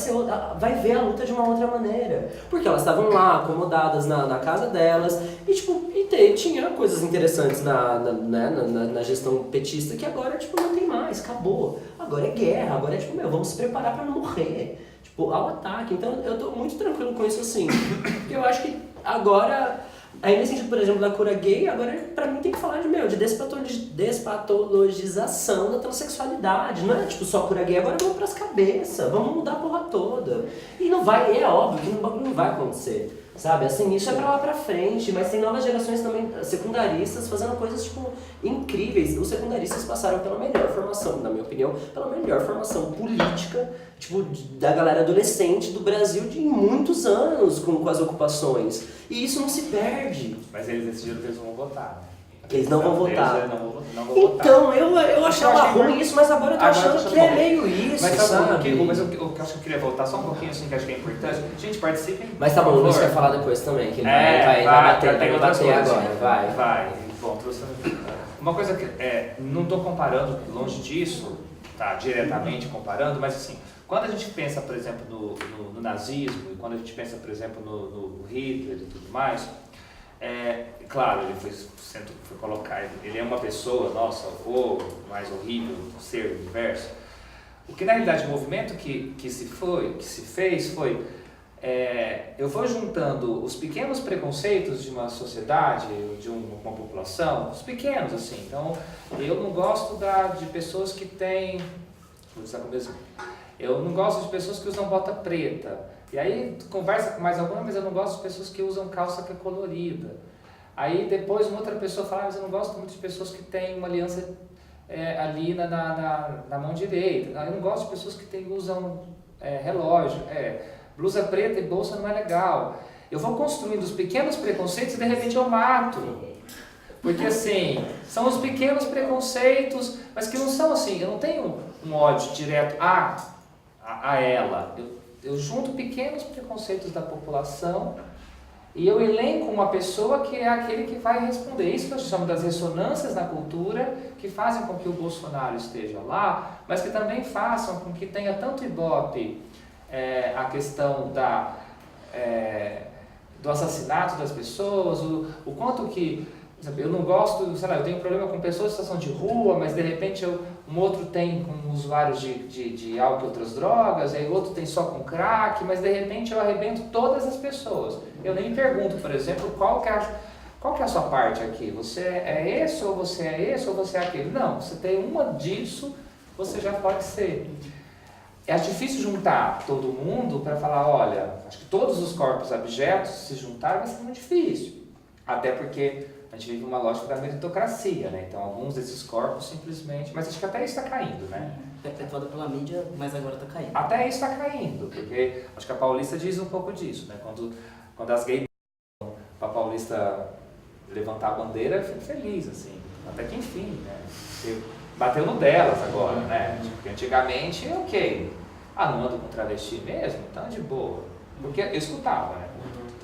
ver a luta de uma outra maneira. Porque elas estavam lá, acomodadas na casa delas, e tipo, tinha coisas interessantes na gestão petista que agora tipo, não tem mais, acabou. Agora é guerra, agora é tipo, vamos se preparar pra não morrer. Tipo, ao ataque. Então eu tô muito tranquilo com isso assim. Porque eu acho que agora, aí nesse sentido, por exemplo, da cura gay, agora pra mim tem que falar de despatologização da transexualidade. Não é tipo só cura gay, agora vamos pras cabeças, vamos mudar a porra toda. E não vai, é óbvio que o bagulho não vai acontecer. Sabe, assim, isso é pra lá pra frente, mas tem novas gerações também secundaristas fazendo coisas, tipo, incríveis. Os secundaristas passaram pela melhor formação, na minha opinião, pela melhor formação política, tipo, da galera adolescente do Brasil de muitos anos com as ocupações. E isso não se perde. Mas eles decidiram que eles não vão votar, né? Eles não vão votar. Não vão votar. Então, eu achava ruim isso, mas agora eu tô achando que é meio isso, mas sabe? Mas o que eu acho que eu queria voltar só um pouquinho, assim, que acho que é importante. Gente, participem. Mas tá bom, o Luiz quer falar depois também, que ele vai bater agora, vai. Bom, trouxe uma coisa que, não estou comparando, longe disso, tá, diretamente comparando, mas assim, quando a gente pensa, por exemplo, no nazismo, e quando a gente pensa, por exemplo, no Hitler e tudo mais, claro, ele foi colocar, ele é uma pessoa, nossa, o mais horrível ser do universo. O que na realidade o movimento que se fez foi, eu vou juntando os pequenos preconceitos de uma sociedade, de uma população, os pequenos assim. Então, eu não gosto de pessoas que têm, vou dizer como exemplo, eu não gosto de pessoas que usam bota preta. E aí tu conversa com mais alguma, mas eu não gosto de pessoas que usam calça que é colorida. Aí depois uma outra pessoa fala, mas eu não gosto muito de pessoas que têm uma aliança ali na mão direita. Eu não gosto de pessoas que usam relógio. Blusa preta e bolsa não é legal. Eu vou construindo os pequenos preconceitos e de repente eu mato. Porque assim, são os pequenos preconceitos, mas que não são assim, eu não tenho um ódio direto a ela. Eu junto pequenos preconceitos da população e eu elenco uma pessoa que é aquele que vai responder. Isso que eu chamo das ressonâncias na cultura, que fazem com que o Bolsonaro esteja lá, mas que também façam com que tenha tanto ibope a questão do assassinato das pessoas, o quanto que Por exemplo, eu não gosto, sei lá, eu tenho problema com pessoas em situação de rua, mas de repente um outro tem com usuários de álcool e outras drogas, aí outro tem só com crack, mas de repente eu arrebento todas as pessoas. Eu nem me pergunto, por exemplo, qual que é a sua parte aqui? Você é esse, ou você é esse, ou você é aquele? Não, você tem uma disso, você já pode ser. É difícil juntar todo mundo para falar, olha, acho que todos os corpos abjetos se juntarem vai ser muito difícil. Até porque a gente vive uma lógica da meritocracia, né? Então alguns desses corpos simplesmente... Mas acho que até isso está caindo, né? Perpetuada pela mídia, mas agora está caindo. Até isso está caindo, porque acho que a Paulista diz um pouco disso, né? Quando as gays para a Paulista levantar a bandeira, eu fico feliz, assim. Até que enfim, né? Porque bateu no delas agora, né? Porque antigamente, ok. Não ando com travesti mesmo? Então de boa. Porque eu escutava, né?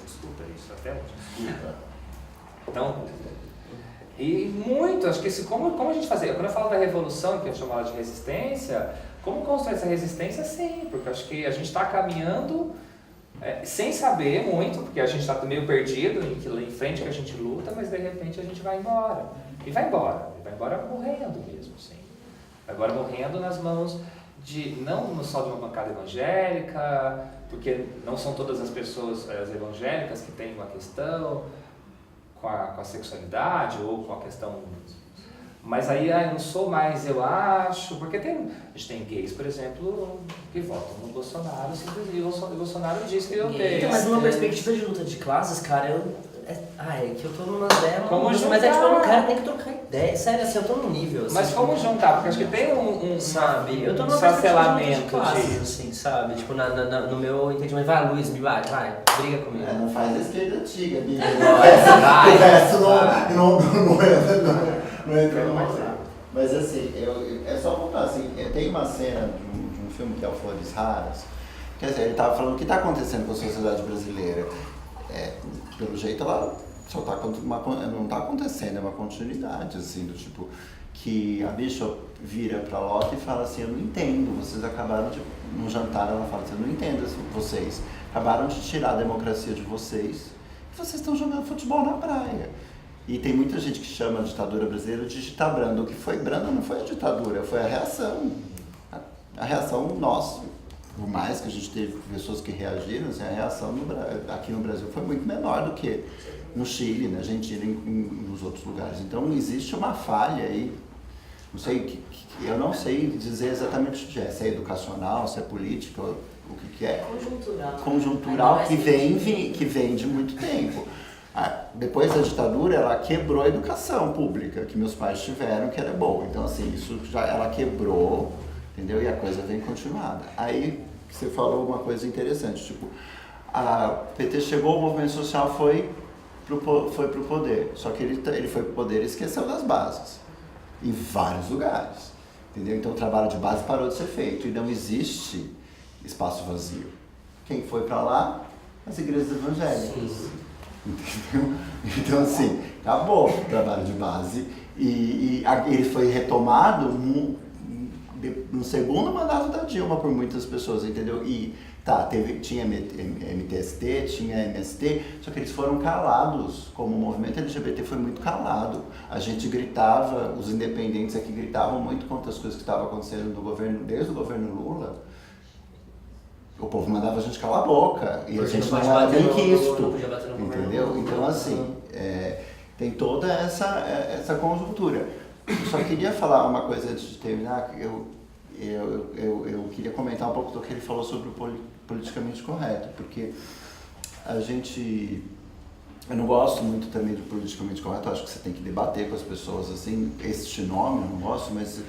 Escuta isso até hoje. Escuta. Então, e muito, acho que como a gente fazia, quando eu falo da revolução, que eu chamo ela de resistência, como construir essa resistência? Sim, porque acho que a gente está caminhando sem saber muito, porque a gente está meio perdido em frente que a gente luta, mas de repente a gente vai embora. E vai embora morrendo mesmo, sim. Vai embora morrendo nas mãos não só de uma bancada evangélica, porque não são todas as pessoas as evangélicas que têm uma questão com a sexualidade ou com a questão... Mas aí eu não sou mais, eu acho, porque a gente tem gays, por exemplo, que votam no Bolsonaro, simplesmente o Bolsonaro diz que eu tenho. Então, mas numa perspectiva de luta de classes, cara, é que eu tô numa dela, mas juntar? Tipo, eu não quero nem que trocar ideia, sério, assim, eu tô num nível, assim, mas como juntar? Porque acho que tem sabe, eu tô numa chancelamento de classes, assim, sabe, tipo, no meu entendimento, vai, Luiz, vai, briga comigo. Não faz a esquerda antiga, amigo. Vai, o resto não entra mais. Mas assim, é só voltar assim, tem uma cena de um filme que é o Flores Raras, quer dizer, ele estava falando o que está acontecendo com a sociedade brasileira. Pelo jeito ela só não está acontecendo, é uma continuidade, assim, do tipo, que a Bishop vira pra Locke e fala assim, eu não entendo, vocês acabaram de, no jantar ela fala assim, eu não entendo assim, vocês acabaram de tirar a democracia de vocês e vocês estão jogando futebol na praia. E tem muita gente que chama a ditadura brasileira de ditabranda. O que foi branda não foi a ditadura, foi a reação. A reação nossa. Por mais que a gente teve pessoas que reagiram, assim, a reação aqui no Brasil foi muito menor do que no Chile, na Argentina e nos outros lugares. Então existe uma falha aí. Não sei, eu não sei dizer exatamente o que é, se é educacional, se é política, o que é. Conjuntural, que vem de muito tempo. Depois da ditadura, ela quebrou a educação pública que meus pais tiveram, que era boa. Então, assim, isso ela quebrou, entendeu? E a coisa vem continuada. Aí, você falou uma coisa interessante, tipo, a PT chegou, o movimento social foi pro poder. Só que ele foi pro poder e esqueceu das bases. Em vários lugares, entendeu? Então, o trabalho de base parou de ser feito e não existe espaço vazio. Quem foi para lá? As igrejas evangélicas. Sim. Entendeu? Então, assim, acabou o trabalho de base e ele foi retomado no segundo mandato da Dilma por muitas pessoas, entendeu? E tinha MTST, tinha MST, só que eles foram calados, como o movimento LGBT foi muito calado. A gente gritava, os independentes aqui gritavam muito contra as coisas que estavam acontecendo no governo, desde o governo Lula. O povo mandava a gente calar a boca e a gente não era bem quisto, entendeu? Então, assim, tem toda essa conjuntura. Eu só queria falar uma coisa antes de terminar, eu queria comentar um pouco do que ele falou sobre o politicamente correto, porque eu não gosto muito também do politicamente correto, eu acho que você tem que debater com as pessoas, assim, este nome eu não gosto, mas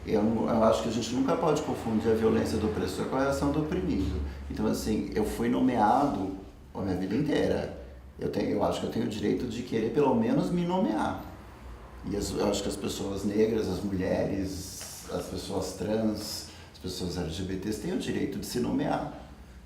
eu acho que a gente nunca pode confundir a violência do opressor com a reação do oprimido. Então, assim, eu fui nomeado a minha vida inteira. Eu acho que eu tenho o direito de querer pelo menos me nomear. E eu acho que as pessoas negras, as mulheres, as pessoas trans, as pessoas LGBTs têm o direito de se nomear.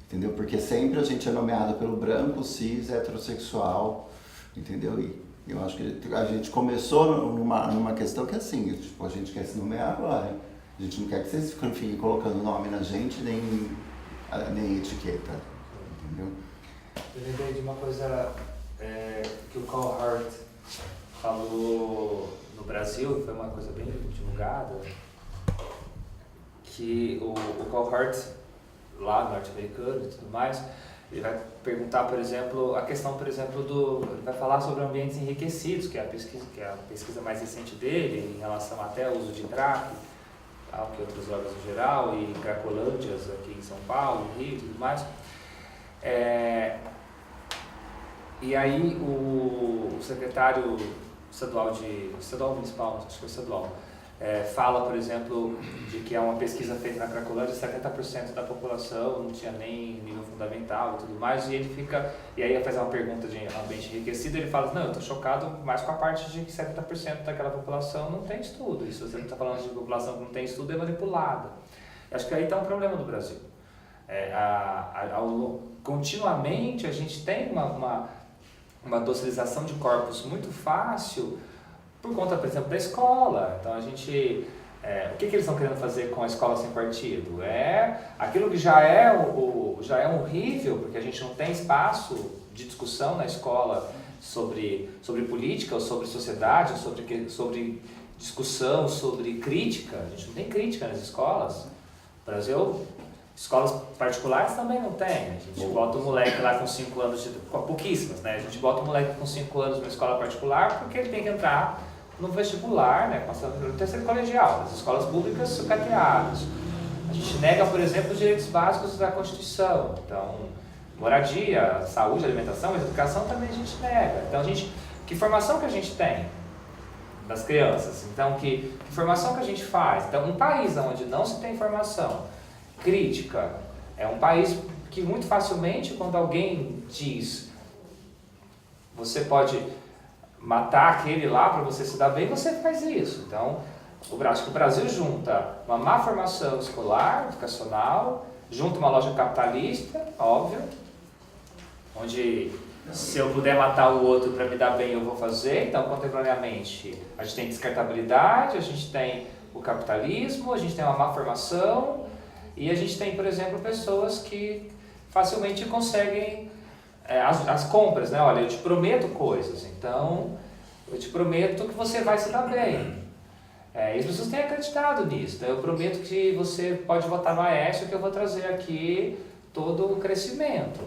Entendeu? Porque sempre a gente é nomeado pelo branco, cis, heterossexual, entendeu? E eu acho que a gente começou numa questão que é assim, tipo, a gente quer se nomear agora. A gente não quer que vocês fiquem colocando nome na gente, nem etiqueta, entendeu? Eu lembrei de uma coisa que o Carl Hart falou no Brasil, foi uma coisa bem divulgada, que o cohort lá norte-americano e tudo mais, ele vai perguntar, por exemplo, a questão, por exemplo, ele vai falar sobre ambientes enriquecidos, que é a pesquisa mais recente dele, em relação até ao uso de crack, que outras drogas em geral, e cracolândias aqui em São Paulo, no Rio e tudo mais. E aí o secretário estadual municipal, acho que foi estadual, fala, por exemplo, de que é uma pesquisa feita na Cracolândia, 70% da população não tinha nem nível fundamental e tudo mais, e aí faz uma pergunta de ambiente enriquecido, ele fala, não, eu estou chocado mais com a parte de que 70% daquela população não tem estudo, e se você não está falando de população que não tem estudo, é manipulada. Acho que aí está um problema do Brasil. Continuamente a gente tem uma docilização de corpos muito fácil por conta, por exemplo, da escola. Então a gente, o que eles estão querendo fazer com a escola sem partido? Aquilo que já é horrível, porque a gente não tem espaço de discussão na escola sobre política, ou sobre sociedade, ou sobre discussão, sobre crítica. A gente não tem crítica nas escolas. No Brasil, escolas particulares também não tem. A gente bota o moleque lá com 5 anos, pouquíssimas, né? A gente bota o moleque com 5 anos numa escola particular porque ele tem que entrar no vestibular, né? Passando pelo terceiro colegial, as escolas públicas sucateadas. A gente nega, por exemplo, os direitos básicos da Constituição. Então, moradia, saúde, alimentação, educação também a gente nega. Então, que formação que a gente tem das crianças? Então, que formação que a gente faz? Então, um país onde não se tem formação crítica é um país que muito facilmente, quando alguém diz você pode matar aquele lá para você se dar bem, você faz isso. Então, acho que o Brasil junta uma má formação escolar, educacional, junta uma lógica capitalista, óbvio, onde se eu puder matar o outro para me dar bem, eu vou fazer. Então, contemporaneamente, a gente tem descartabilidade, a gente tem o capitalismo, a gente tem uma má formação e a gente tem, por exemplo, pessoas que facilmente conseguem as compras, né? Olha, eu te prometo coisas, então eu te prometo que você vai se dar bem. E as pessoas têm acreditado nisso. Então eu prometo que você pode votar no Aécio, que eu vou trazer aqui todo o crescimento.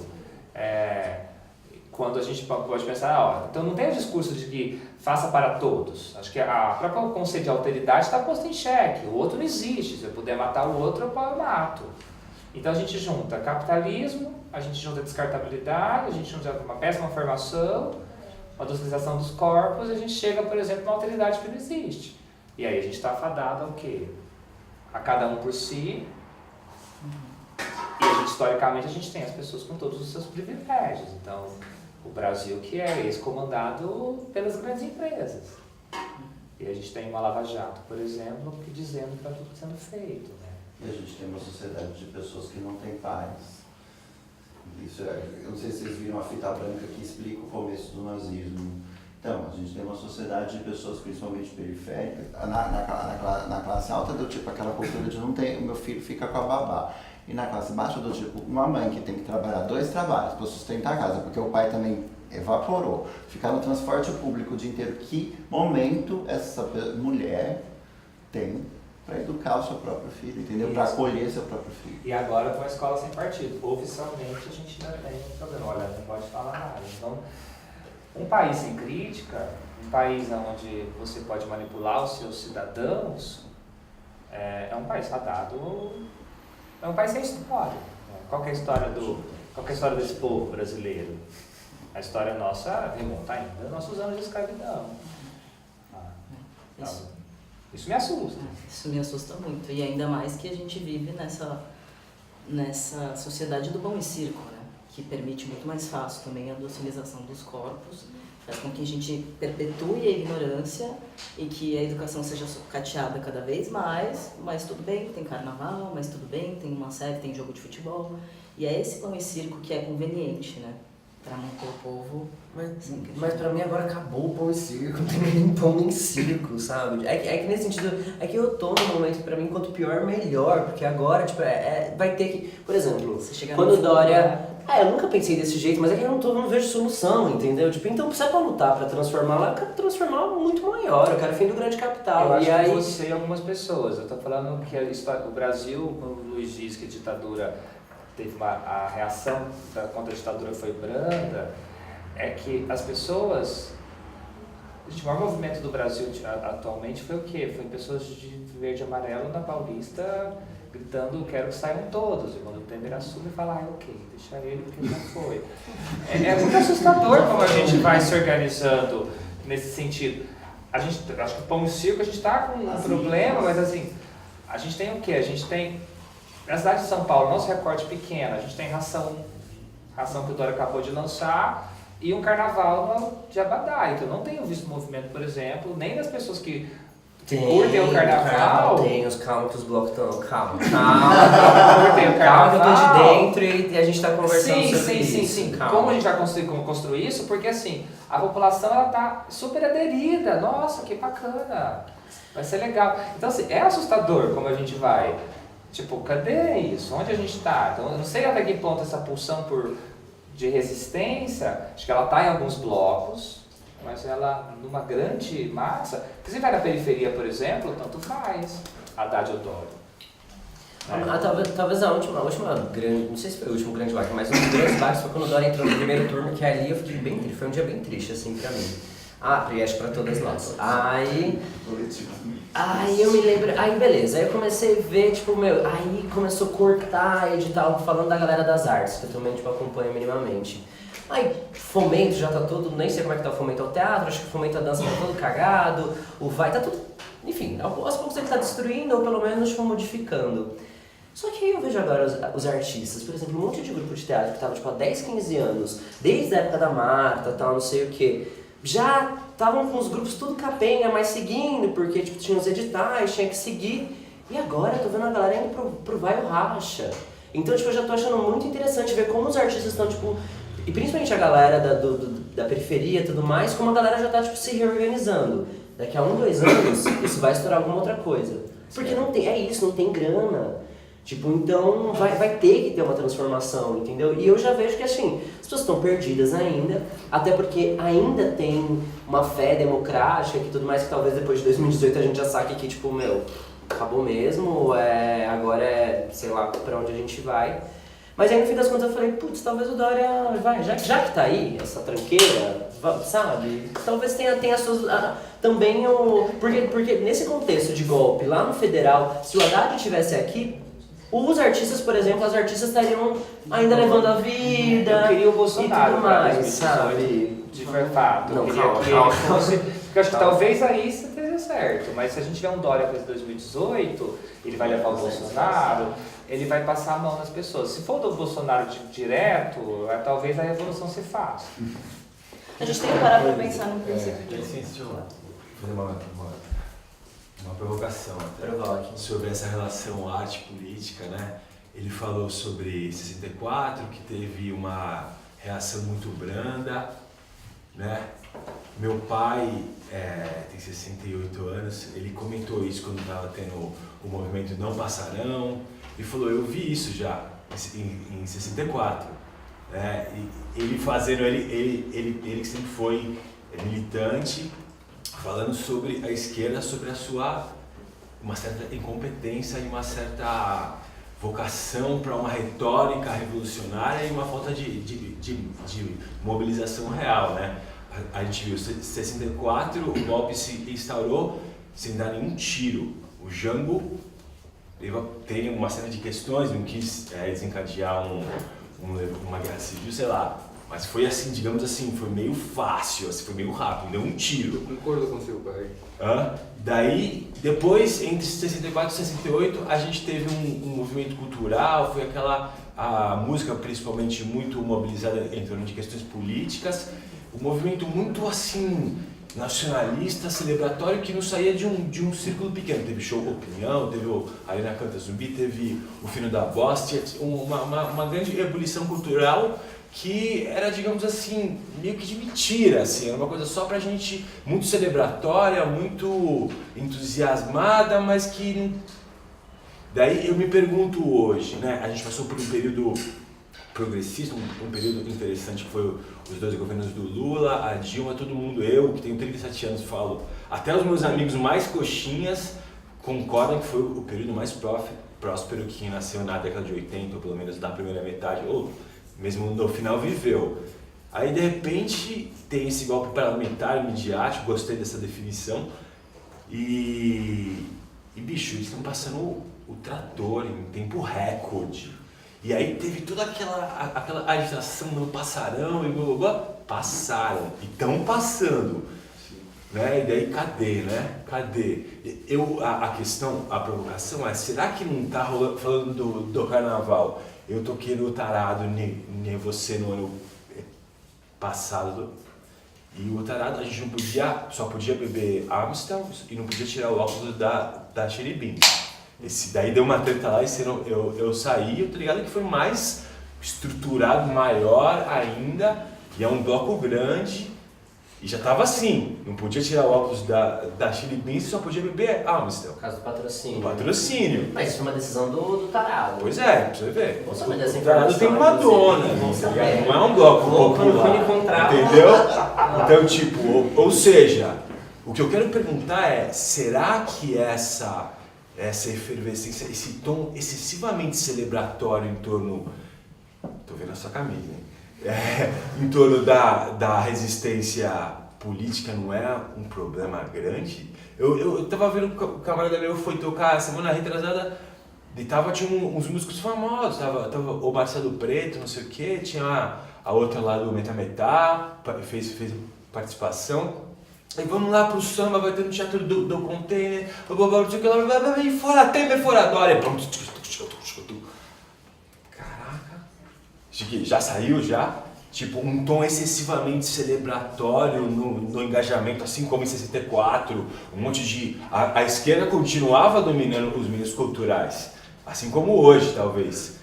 Quando a gente pode pensar, então não tem o discurso de que faça para todos. Acho que a própria conceito de alteridade está posto em xeque. O outro não existe. Se eu puder matar o outro, eu mato. Então a gente junta capitalismo, a gente junta descartabilidade, a gente junta uma péssima formação, uma docilização dos corpos, e a gente chega, por exemplo, a uma alteridade que não existe. E aí a gente está afadado ao quê? A cada um por si. E historicamente a gente tem as pessoas com todos os seus privilégios. Então, o Brasil que é ex-comandado pelas grandes empresas. E a gente tem uma Lava Jato, por exemplo, que dizendo que está tudo sendo feito, né? E a gente tem uma sociedade de pessoas que não têm paz. Isso eu não sei se vocês viram a fita branca que explica o começo do nazismo. Então, a gente tem uma sociedade de pessoas principalmente periféricas, na classe alta do tipo aquela cultura de não ter, o meu filho fica com a babá. E na classe baixa do tipo, uma mãe que tem que trabalhar 2 trabalhos para sustentar a casa, porque o pai também evaporou, ficar no transporte público o dia inteiro. Que momento essa mulher tem para educar o seu próprio filho, entendeu? Para acolher seu próprio filho. E agora com a escola sem partido. Oficialmente a gente ainda tem um problema. Olha, não pode falar nada. Então, um país sem crítica, um país onde você pode manipular os seus cidadãos, é um país fadado, é um país sem história. Qual que é a história desse povo brasileiro? A história nossa remonta ainda aos nossos anos de escravidão. Isso me assusta. Isso me assusta muito. E ainda mais que a gente vive nessa sociedade do pão e circo, né? Que permite muito mais fácil também a docilização dos corpos, faz com que a gente perpetue a ignorância e que a educação seja sucateada cada vez mais, mas tudo bem, tem carnaval, mas tudo bem, tem uma série, tem jogo de futebol. E é esse pão e circo que é conveniente, né? Pra manter o povo. Mas pra mim agora acabou o pão e circo, não tem nem pão nem circo, sabe? É que nesse sentido, é que eu tô no momento, pra mim, quanto pior, melhor, porque agora, tipo, vai ter que, por exemplo, quando o Dória Eu nunca pensei desse jeito, mas é que eu não vejo solução, entendeu? Tipo, então se é pra lutar, pra transformar lá, eu quero transformar muito maior, eu quero fim do grande capital. Eu acho e aí... que você e algumas pessoas, eu tô falando que o Brasil, quando o Luiz diz que a ditadura teve a reação contra a ditadura foi branda, é que as pessoas... Gente, o maior movimento do Brasil atualmente foi o quê? Foi pessoas de verde e amarelo na Paulista gritando quero que saiam todos. E quando o Temer assume, fala, ok, deixa ele porque já foi. É muito assustador como a gente vai se organizando nesse sentido. Acho que o Pão e Circo a gente está com um problema, mas assim, a gente tem o quê? A gente tem, na cidade de São Paulo, nosso recorte pequeno, a gente tem ração que o Dória acabou de lançar, e um carnaval de Abadá. Então eu não tenho visto movimento, por exemplo, nem das pessoas que curtem o carnaval. Calma que os blocos estão. Calma. Curtem o Calma que eu tô de carnaval. dentro e a gente tá conversando sobre isso. Sim. Calma. Como a gente vai construir isso? Porque assim, a população ela tá super aderida. Nossa, que bacana. Vai ser legal. Então assim, é assustador como a gente vai. Tipo, cadê isso? Onde a gente tá? Então eu não sei até que ponto essa pulsão de resistência, acho que ela está em alguns blocos, mas ela, numa grande massa, porque se vai na periferia, por exemplo, tanto faz, Haddad ou Dória. Talvez a última grande, não sei se foi o último grande baque, mas um dos grandes baques foi quando o Dória entrou no primeiro turno, que ali eu fiquei bem triste, foi um dia bem triste, assim, pra mim. E acho pra todas nós. Aí eu me lembro, beleza, aí eu comecei a ver, aí começou a cortar edital falando da galera das artes, que eu também, acompanho minimamente. Aí, Fomento já tá todo, nem sei como é que tá o Fomento ao teatro, acho que o Fomento à dança tá todo cagado, o Vai tá tudo, enfim, aos poucos ele tá destruindo ou pelo menos, modificando. Só que aí eu vejo agora os artistas, por exemplo, um monte de grupo de teatro que tava, há 10, 15 anos, desde a época da Marta, tal, não sei o quê, já estavam com os grupos tudo capenga, mas seguindo, porque tinha os editais, tinha que seguir. E agora eu tô vendo a galera indo pro Vai ou Racha. Então, eu já tô achando muito interessante ver como os artistas estão, e principalmente a galera da periferia e tudo mais, como a galera já tá, se reorganizando. Daqui a 1, 2 anos, isso vai estourar alguma outra coisa. Porque não tem grana. Então vai ter que ter uma transformação, entendeu? E eu já vejo que, assim, as pessoas estão perdidas ainda, até porque ainda tem uma fé democrática e tudo mais, que talvez depois de 2018 a gente já saque que, acabou mesmo, agora sei lá, pra onde a gente vai. Mas aí no fim das contas eu falei, putz, talvez o Dória vai, já que tá aí, essa tranqueira, sabe? Talvez tenha as suas... também porque nesse contexto de golpe, lá no federal, se o Haddad estivesse aqui, os artistas, por exemplo, as artistas estariam ainda levando a vida. Eu queria o Bolsonaro e tudo mais, sabe? De fato. Não, eu queria que calma. ele fosse. Porque eu acho que talvez aí isso esteja certo. Mas se a gente tiver um Dória para 2018, ele vai levar o Bolsonaro, ele vai passar a mão nas pessoas. Se for do Bolsonaro direto, talvez a revolução se faça. A gente tem que parar para pensar no princípio Deixa eu fazer uma provocação sobre essa relação arte-política, né? Ele falou sobre 64, que teve uma reação muito branda, né? Meu pai tem 68 anos, ele comentou isso quando estava tendo o movimento Não Passarão, e falou, eu vi isso já em 64, né? E ele fazendo, ele que sempre foi militante, falando sobre a esquerda, sobre uma certa incompetência e uma certa vocação para uma retórica revolucionária e uma falta de mobilização real, né? A gente viu, em 64, o golpe se instaurou sem dar nenhum tiro. O Jango tem uma série de questões, não quis desencadear uma guerra civil, sei lá. Mas foi assim, digamos assim, foi meio fácil, assim, foi meio rápido, deu um tiro. Eu concordo com seu pai. Daí, depois, entre 64 e 68, a gente teve um movimento cultural, foi a música principalmente muito mobilizada em torno de questões políticas, um movimento muito assim, nacionalista, celebratório, que não saía de um círculo pequeno. Teve show Opinião, teve o Arena Canta Zumbi, teve o Fino da Bosta, uma grande ebulição cultural que era, digamos assim, meio que de mentira, assim, era uma coisa só pra gente, muito celebratória, muito entusiasmada, mas que não... Daí eu me pergunto hoje, né, a gente passou por um período progressista, um período interessante que foi os 2 governos do Lula, a Dilma, todo mundo, eu que tenho 37 anos falo, até os meus amigos mais coxinhas concordam que foi o período mais próspero que quem nasceu na década de 80, ou pelo menos na primeira metade, ou mesmo no final viveu. Aí de repente tem esse golpe parlamentar, midiático, gostei dessa definição, e bicho, eles estão passando o trator em tempo recorde. E aí teve toda aquela agitação, não passarão e blá blá blá, passaram, e estão passando. Né? E daí cadê, né? Cadê? A questão, a provocação é, será que não tá rolando, falando do carnaval, eu toquei no tarado, nem você no ano passado, e o tarado a gente não podia, só podia beber Amstel e não podia tirar o óculos da Cherry. Esse daí deu uma treta lá e eu saí, eu tô ligado que foi mais estruturado, maior ainda, e é um bloco grande, e já tava assim, não podia tirar o óculos da Chili Beans e só podia beber Amstel. Por causa do patrocínio. O patrocínio. Mas isso foi uma decisão do tarado. Pois é, pra você ver. Vou saber dessa O tarado informação. tem uma dona, não é um bloco popular, entendeu? Então, tipo, ou seja, o que eu quero perguntar é, será que essa efervescência, esse tom excessivamente celebratório em torno, tô vendo a sua camisa, hein? Em torno da resistência política não é um problema grande? Eu tava vendo que o camarada meu foi tocar semana retrasada e tinha uns músicos famosos, tava o Marcelo Preto, não sei o que, tinha a outra lá do Metametá, fez participação. E vamos lá pro samba, vai ter no Teatro do Container, e fora Temer, fora Dória. Caraca, já saiu já? Tipo, um tom excessivamente celebratório no engajamento, assim como em 64, um monte de... A esquerda continuava dominando os meios culturais, assim como hoje, talvez.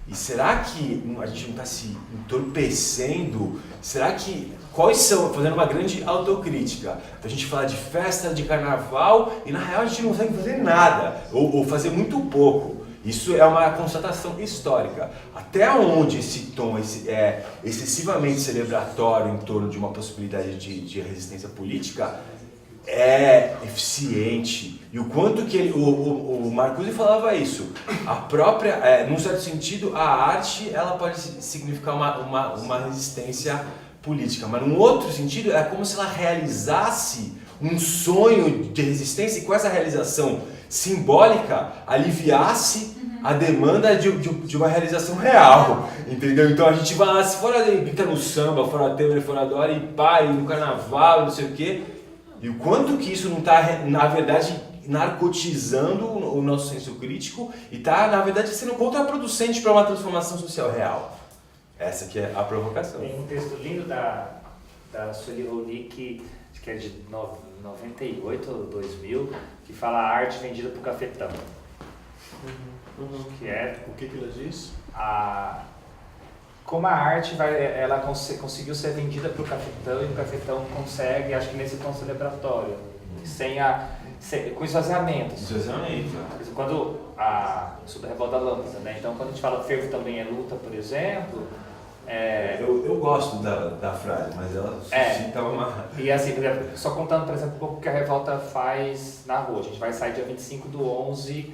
E será que a gente não está se entorpecendo? Será que... Quais são, fazendo uma grande autocrítica, a gente fala de festa, de carnaval, e na real a gente não consegue fazer nada, ou fazer muito pouco. Isso é uma constatação histórica. Até onde esse tom é excessivamente celebratório em torno de uma possibilidade de resistência política é eficiente. E o quanto que o Marcuse falava isso. A própria, num certo sentido, a arte ela pode significar uma resistência política, mas num outro sentido é como se ela realizasse um sonho de resistência e com essa realização simbólica aliviasse a demanda de uma realização real, entendeu? Então a gente vai lá, se fora grita no samba, fora Temer, fora Dória, e pá, e no carnaval, não sei o quê, e o quanto que isso não está, na verdade, narcotizando o nosso senso crítico e está, na verdade, sendo contraproducente para uma transformação social real. Essa que é a provocação. Tem um texto lindo da Sueli Ronick, que é de 98 ou 2000, que fala a arte vendida por cafetão. Que é... O que ela diz? Como a arte ela conseguiu ser vendida para o cafetão, e o cafetão consegue, acho que nesse tom celebratório, com esvaziamento. Esvaziamento. Quando sobre a revolta da lâmpada, né? Então quando a gente fala fervo também é luta, por exemplo... Eu gosto da frase, mas ela suscita uma... E assim, por exemplo, só contando, por exemplo, um pouco o que a revolta faz na rua. A gente vai sair dia 25/11,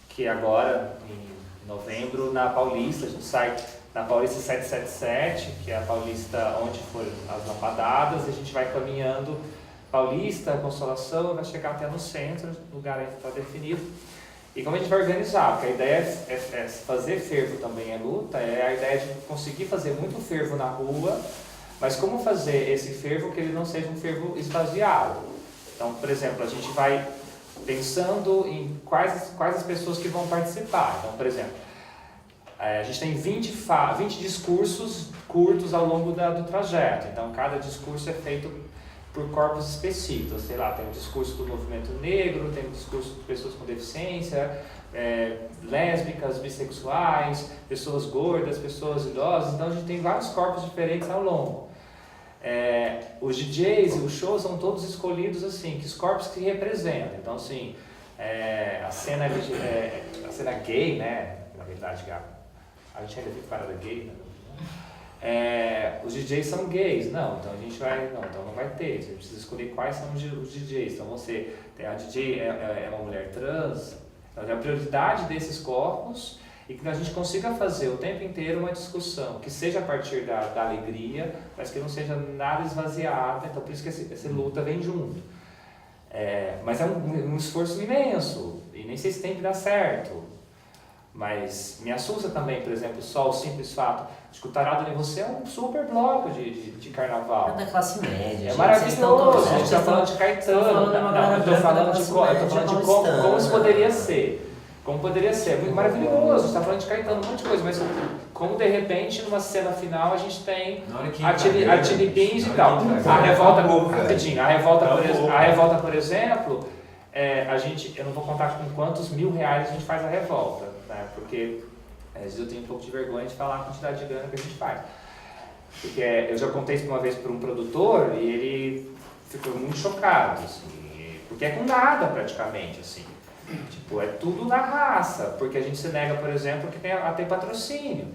que é agora, em novembro, na Paulista. A gente sai na Paulista 777, que é a Paulista onde foram as lampadadas, e a gente vai caminhando Paulista, Consolação, vai chegar até no centro, lugar ainda está definido. E como a gente vai organizar? Porque a ideia é fazer fervo também é luta, é a ideia de conseguir fazer muito fervo na rua, mas como fazer esse fervo que ele não seja um fervo esvaziado. Então, por exemplo, a gente vai pensando em quais as pessoas que vão participar. Então, por exemplo, a gente tem 20 discursos curtos ao longo do trajeto. Então, cada discurso é feito por corpos específicos, sei lá, tem um discurso do movimento negro, tem um discurso de pessoas com deficiência, lésbicas, bissexuais, pessoas gordas, pessoas idosas, então a gente tem vários corpos diferentes ao longo. Os DJs e os shows são todos escolhidos assim, que os corpos que representam, então assim, a cena gay, né, na verdade, a gente ainda fica parada gay, né? Os DJs são gays, não, então a gente vai, não, então não vai ter, a gente precisa escolher quais são os DJs, então você tem a DJ é uma mulher trans, então a prioridade desses corpos e que a gente consiga fazer o tempo inteiro uma discussão, que seja a partir da alegria, mas que não seja nada esvaziada, então por isso que essa luta vem junto. Mas é um esforço imenso, e nem sei se tem que dar certo. Mas me assusta também, por exemplo, só o simples fato de que o Tarado de Você é um super bloco de carnaval. É da classe média. É maravilhoso, a gente está falando de Caetano, eu estou falando de como isso poderia ser. Como poderia ser, é muito maravilhoso, a gente está falando de Caetano, um monte de coisa, mas como de repente numa cena final a gente tem a Tilly Beans e tal. A revolta, rapidinho, a revolta, por exemplo, eu não vou contar com quantos R$1.000 a gente faz a revolta, né? Porque às vezes eu tenho um pouco de vergonha de falar a quantidade de grana que a gente faz. Porque eu já contei isso uma vez para um produtor e ele ficou muito chocado, assim, porque é com nada praticamente, assim. Tipo, é tudo na raça, porque a gente se nega, por exemplo, a ter patrocínio.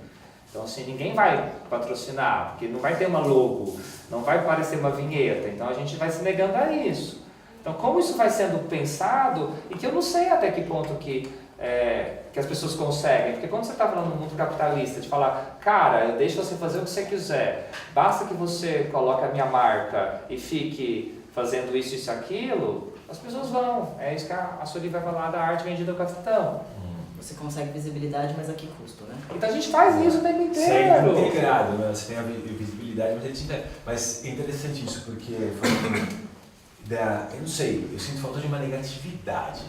Então, assim, ninguém vai patrocinar, porque não vai ter uma logo, não vai aparecer uma vinheta, então a gente vai se negando a isso. Então, como isso vai sendo pensado, e que eu não sei até que ponto que as pessoas conseguem, porque quando você está falando no mundo capitalista, de falar, cara, eu deixo você fazer o que você quiser, basta que você coloque a minha marca e fique fazendo isso e aquilo, as pessoas vão. É isso que a Sueli vai falar da arte vendida ao capitão. Você consegue visibilidade, mas a que custo, né? Então a gente faz isso o tempo inteiro. Segue integrado, né? Você tem a visibilidade, mas é interessante isso, porque eu não sei, eu sinto falta de uma negatividade.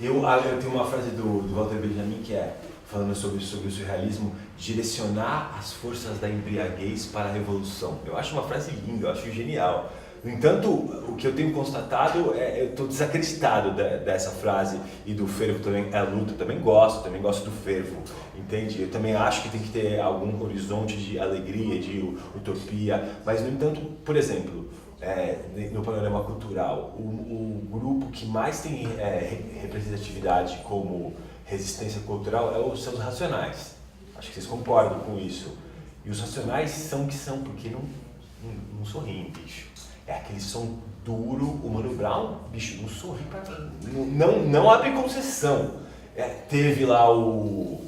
Eu tenho uma frase do Walter Benjamin que falando sobre o surrealismo, direcionar as forças da embriaguez para a revolução. Eu acho uma frase linda, eu acho genial. No entanto, o que eu tenho constatado eu estou desacreditado dessa frase e do fervo também, luta, também gosto do fervo, entende? Eu também acho que tem que ter algum horizonte de alegria, de utopia, mas no entanto, por exemplo, no panorama cultural, o grupo que mais tem representatividade como resistência cultural são os Racionais. Acho que vocês concordam com isso. E os Racionais são o que são, porque não sorriem, bicho. É aquele som duro, o Mano Brown, bicho, não sorri pra mim. Não abre concessão. Teve lá o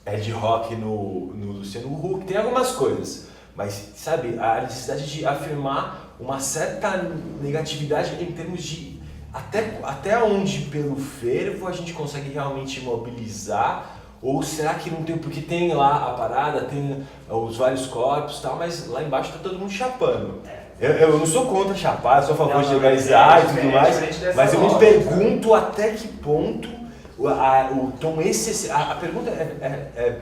Ed Rock no Luciano Huck, tem algumas coisas. Mas, sabe, a necessidade de afirmar uma certa negatividade em termos de até onde pelo fervo a gente consegue realmente mobilizar, ou será que não tem, porque tem lá a parada, tem os vários corpos e tal, mas lá embaixo tá todo mundo chapando. Eu não sou contra chapar, sou a favor de legalizar e tudo mais, mas eu me pergunto até que ponto o tom excessivo, a pergunta é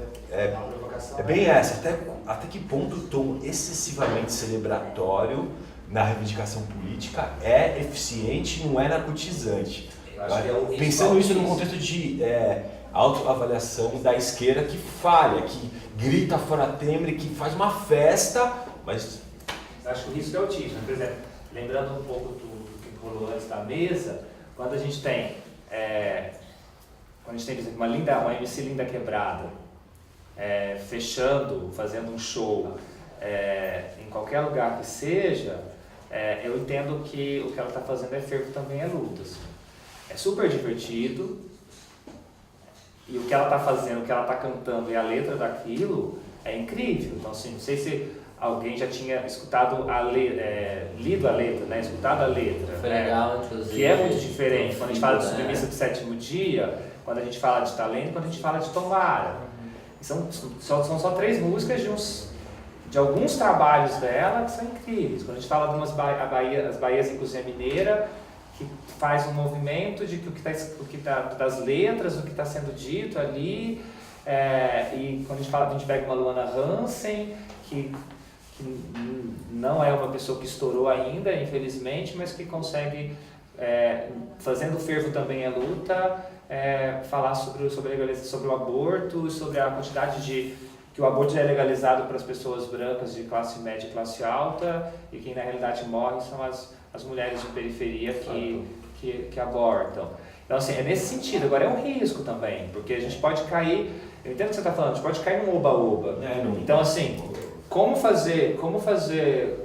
bem essa, até que ponto o tom excessivamente celebratório na reivindicação política é eficiente, não é narcotizante. Pensando isso no contexto de autoavaliação da esquerda que falha, que grita fora Temer, que faz uma festa, mas... Acho que o risco é autismo. Por exemplo, lembrando um pouco do que rolou antes da mesa, quando a gente tem, por exemplo, uma MC Linda Quebrada, fazendo um show em qualquer lugar que seja, eu entendo que o que ela está fazendo fervo também é luta. Assim. É super divertido, e o que ela está fazendo, o que ela está cantando e a letra daquilo é incrível. Então, assim, não sei se alguém já tinha escutado lido a letra, né? Escutado a letra. Foi legal, inclusive. Que é muito diferente. Quando a gente fala de Submissa do Sétimo Dia, quando a gente fala de Talento, quando a gente fala de Tomara. São só 3 músicas de alguns trabalhos dela que são incríveis. Quando a gente fala de as Bahias em Cozinha Mineira, que faz um movimento de que o que tá das letras, o que está sendo dito ali, e quando a gente pega uma Luana Hansen, que não é uma pessoa que estourou ainda, infelizmente, mas que consegue, fazendo fervo também a luta, falar sobre o aborto, sobre a quantidade que o aborto é legalizado para as pessoas brancas de classe média e classe alta, e quem na realidade morre são as mulheres de periferia que abortam. Então, assim, é nesse sentido. Agora, é um risco também, porque a gente pode cair Eu entendo o que você está falando, a gente pode cair num oba-oba. Então, assim, como fazer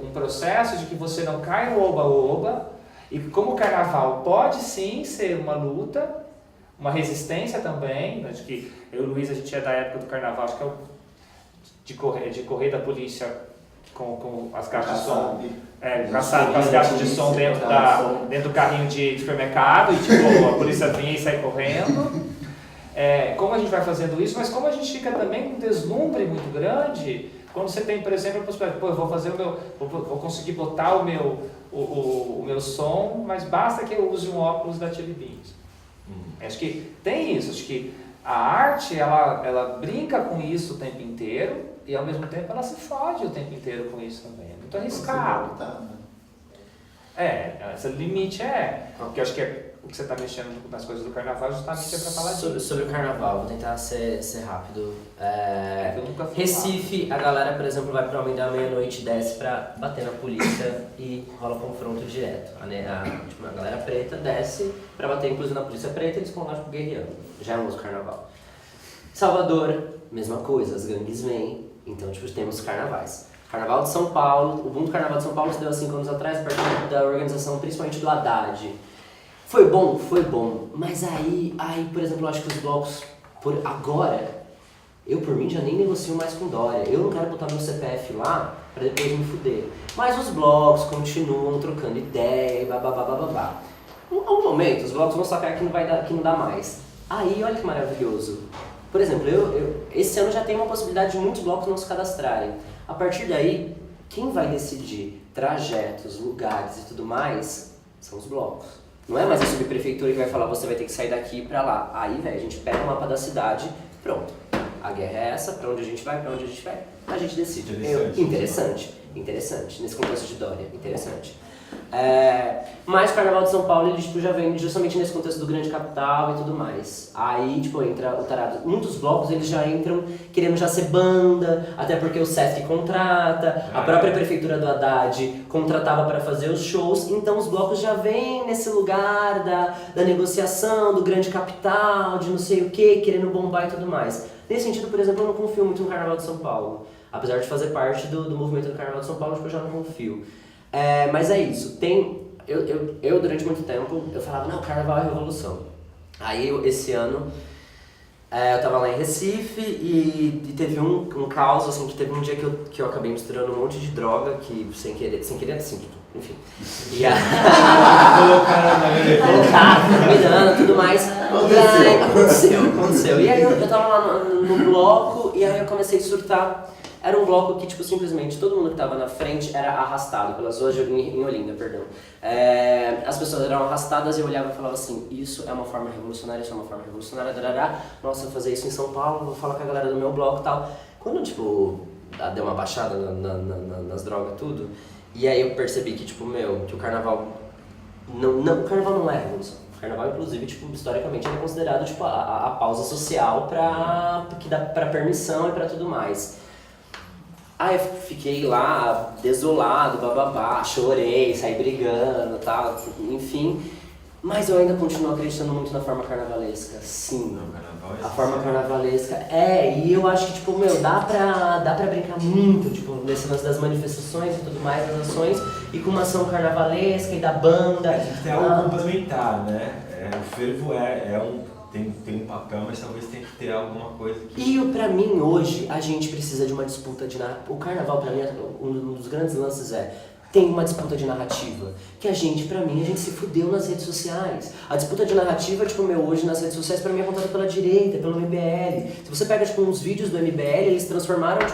um processo de que você não caia no oba-oba e como o carnaval pode sim ser uma luta, uma resistência também, acho que eu e o Luiz, a gente é da época do carnaval, acho que é de correr da polícia com as caixas de som, caçado com as caixas de som dentro do carrinho de supermercado e tipo, a polícia vinha e saia correndo. Como a gente vai fazendo isso, mas como a gente fica também com um deslumbre muito grande quando você tem, por exemplo, a possibilidade, eu vou fazer vou conseguir botar o meu som, mas basta que eu use um óculos da Chili Beans. Acho que tem isso, acho que a arte, ela brinca com isso o tempo inteiro e ao mesmo tempo ela se fode o tempo inteiro com isso também. É muito arriscado. Esse limite porque eu acho que o que você está mexendo nas coisas do carnaval justamente é para falar disso. Sobre o carnaval, vou tentar ser rápido. Recife, a galera, por exemplo, vai para o da meia-noite e desce para bater na polícia e rola confronto direto. A galera preta desce para bater, inclusive, na polícia preta e eles vão lá guerreando. Já é um outro carnaval. Salvador, mesma coisa, as gangues vêm, então temos carnavais. Carnaval de São Paulo, o boom do Carnaval de São Paulo se deu há 5 anos atrás, a partir da organização principalmente do Haddad. Foi bom, mas aí, por exemplo, eu acho que os blocos, por agora, eu por mim já nem negocio mais com Dória. Eu não quero botar meu CPF lá pra depois me fuder. Mas os blocos continuam trocando ideia e babá. Um momento, os blocos vão sacar que não dá mais. Aí, olha que maravilhoso. Por exemplo, esse ano já tem uma possibilidade de muitos blocos não se cadastrarem. A partir daí, quem vai decidir trajetos, lugares e tudo mais são os blocos. Não é mais a subprefeitura que vai falar, você vai ter que sair daqui pra lá. Aí, velho, a gente pega o mapa da cidade, pronto. A guerra é essa, pra onde a gente vai, a gente decide. Interessante. Nesse contexto de Dória, interessante. Mas o Carnaval de São Paulo, ele já vem justamente nesse contexto do grande capital e tudo mais. Aí, entra o tarado. Muitos blocos, eles já entram querendo já ser banda, até porque o Sesc contrata, a própria prefeitura do Haddad contratava para fazer os shows, então os blocos já vêm nesse lugar da negociação, do grande capital, de não sei o que, querendo bombar e tudo mais. Nesse sentido, por exemplo, eu não confio muito no Carnaval de São Paulo. Apesar de fazer parte do movimento do Carnaval de São Paulo, eu já não confio. Mas é isso, eu durante muito tempo, eu falava, não, Carnaval é revolução. Aí esse ano, eu tava lá em Recife e teve um caos, assim, que teve um dia que eu acabei misturando um monte de droga, que sem querer assim, enfim. E aí... Colocaram, combinando, tudo mais. Aconteceu. E aí eu tava lá no bloco e aí eu comecei a surtar. Era um bloco que, simplesmente todo mundo que estava na frente era arrastado pelas ruas em Olinda, perdão. As pessoas eram arrastadas e eu olhava e falava assim, isso é uma forma revolucionária, nossa, eu vou fazer isso em São Paulo, vou falar com a galera do meu bloco e tal. Quando, deu uma baixada nas drogas tudo, e aí eu percebi que, que o carnaval... o carnaval não é revolução. O carnaval, inclusive, historicamente, ele é considerado, a pausa social que dá pra permissão e pra tudo mais. Aí eu fiquei lá, desolado, chorei, saí brigando, tal, enfim. Mas eu ainda continuo acreditando muito na forma carnavalesca, sim. A forma carnavalesca, e eu acho que, dá pra brincar muito, nesse lance das manifestações e tudo mais, das ações, e com uma ação carnavalesca e da banda. Tem algo complementar, né? O fervo tem um papel, mas talvez tenha que ter alguma coisa que... E pra mim, hoje, a gente precisa de uma disputa de narrativa. O carnaval, pra mim, um dos grandes lances tem uma disputa de narrativa. Que a gente se fudeu nas redes sociais. A disputa de narrativa, hoje nas redes sociais, pra mim é contada pela direita, pelo MBL. Se você pega, uns vídeos do MBL, eles transformaram,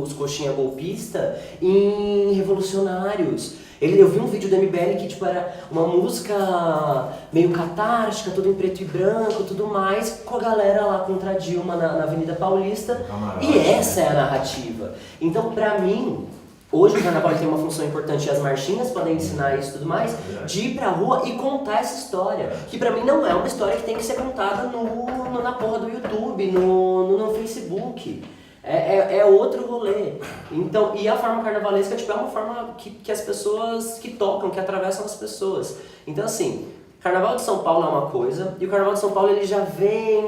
os coxinha golpista em revolucionários. Eu vi um vídeo do MBL que, era uma música meio catártica, toda em preto e branco, tudo mais, com a galera lá contra a Dilma na Avenida Paulista. E essa é a narrativa. Então, pra mim, hoje o carnaval tem uma função importante, e as marchinhas podem ensinar isso e tudo mais, de ir pra rua e contar essa história. Que pra mim não é uma história que tem que ser contada na porra do YouTube, no Facebook. É outro rolê. Então, e a forma carnavalesca, é uma forma que as pessoas que tocam, que atravessam as pessoas. Então, assim, Carnaval de São Paulo é uma coisa, e o Carnaval de São Paulo ele já vem,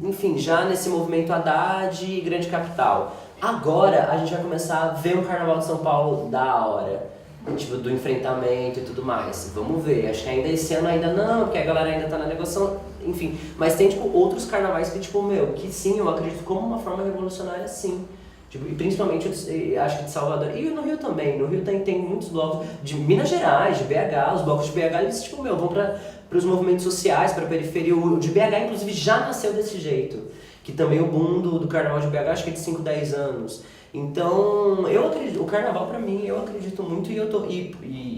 enfim, já nesse movimento Haddad e grande capital. Agora a gente vai começar a ver um Carnaval de São Paulo da hora, tipo, do enfrentamento e tudo mais. Vamos ver, acho que ainda esse ano ainda não, porque a galera ainda tá na negociação, enfim. Mas tem, tipo, outros carnavais que, tipo, que sim, eu acredito como uma forma revolucionária, sim. Tipo, e principalmente, acho que de Salvador, e no Rio também. No Rio tem muitos blocos de Minas Gerais, de BH, os blocos de BH, eles, tipo, vão para os movimentos sociais, para a periferia. O de BH, inclusive, já nasceu desse jeito. Que também o boom do Carnaval de BH, acho que é de 5, 10 anos. Então, eu acredito, o Carnaval pra mim, eu acredito muito e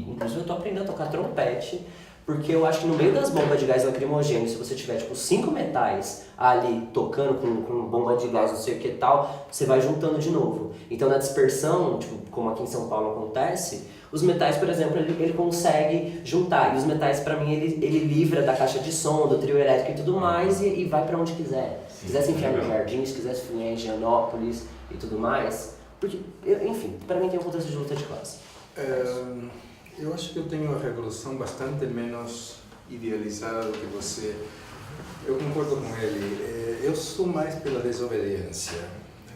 inclusive eu tô aprendendo a tocar trompete, porque eu acho que no meio das bombas de gás lacrimogêneo, se você tiver, tipo, 5 metais ali tocando com bomba de gás, não sei o que tal, você vai juntando de novo. Então, na dispersão, tipo, como aqui em São Paulo acontece, os metais, por exemplo, ele consegue juntar. E os metais, pra mim, ele livra da caixa de som, do trio elétrico e tudo mais, e vai pra onde quiser. Se quiser se enfiar no jardim, se quiser se enfiar em Higienópolis e tudo mais. Porque, enfim, pra mim tem um contexto de luta de classe. Eu acho que eu tenho a revolução bastante menos idealizada do que você. Eu concordo com ele. Eu sou mais pela desobediência.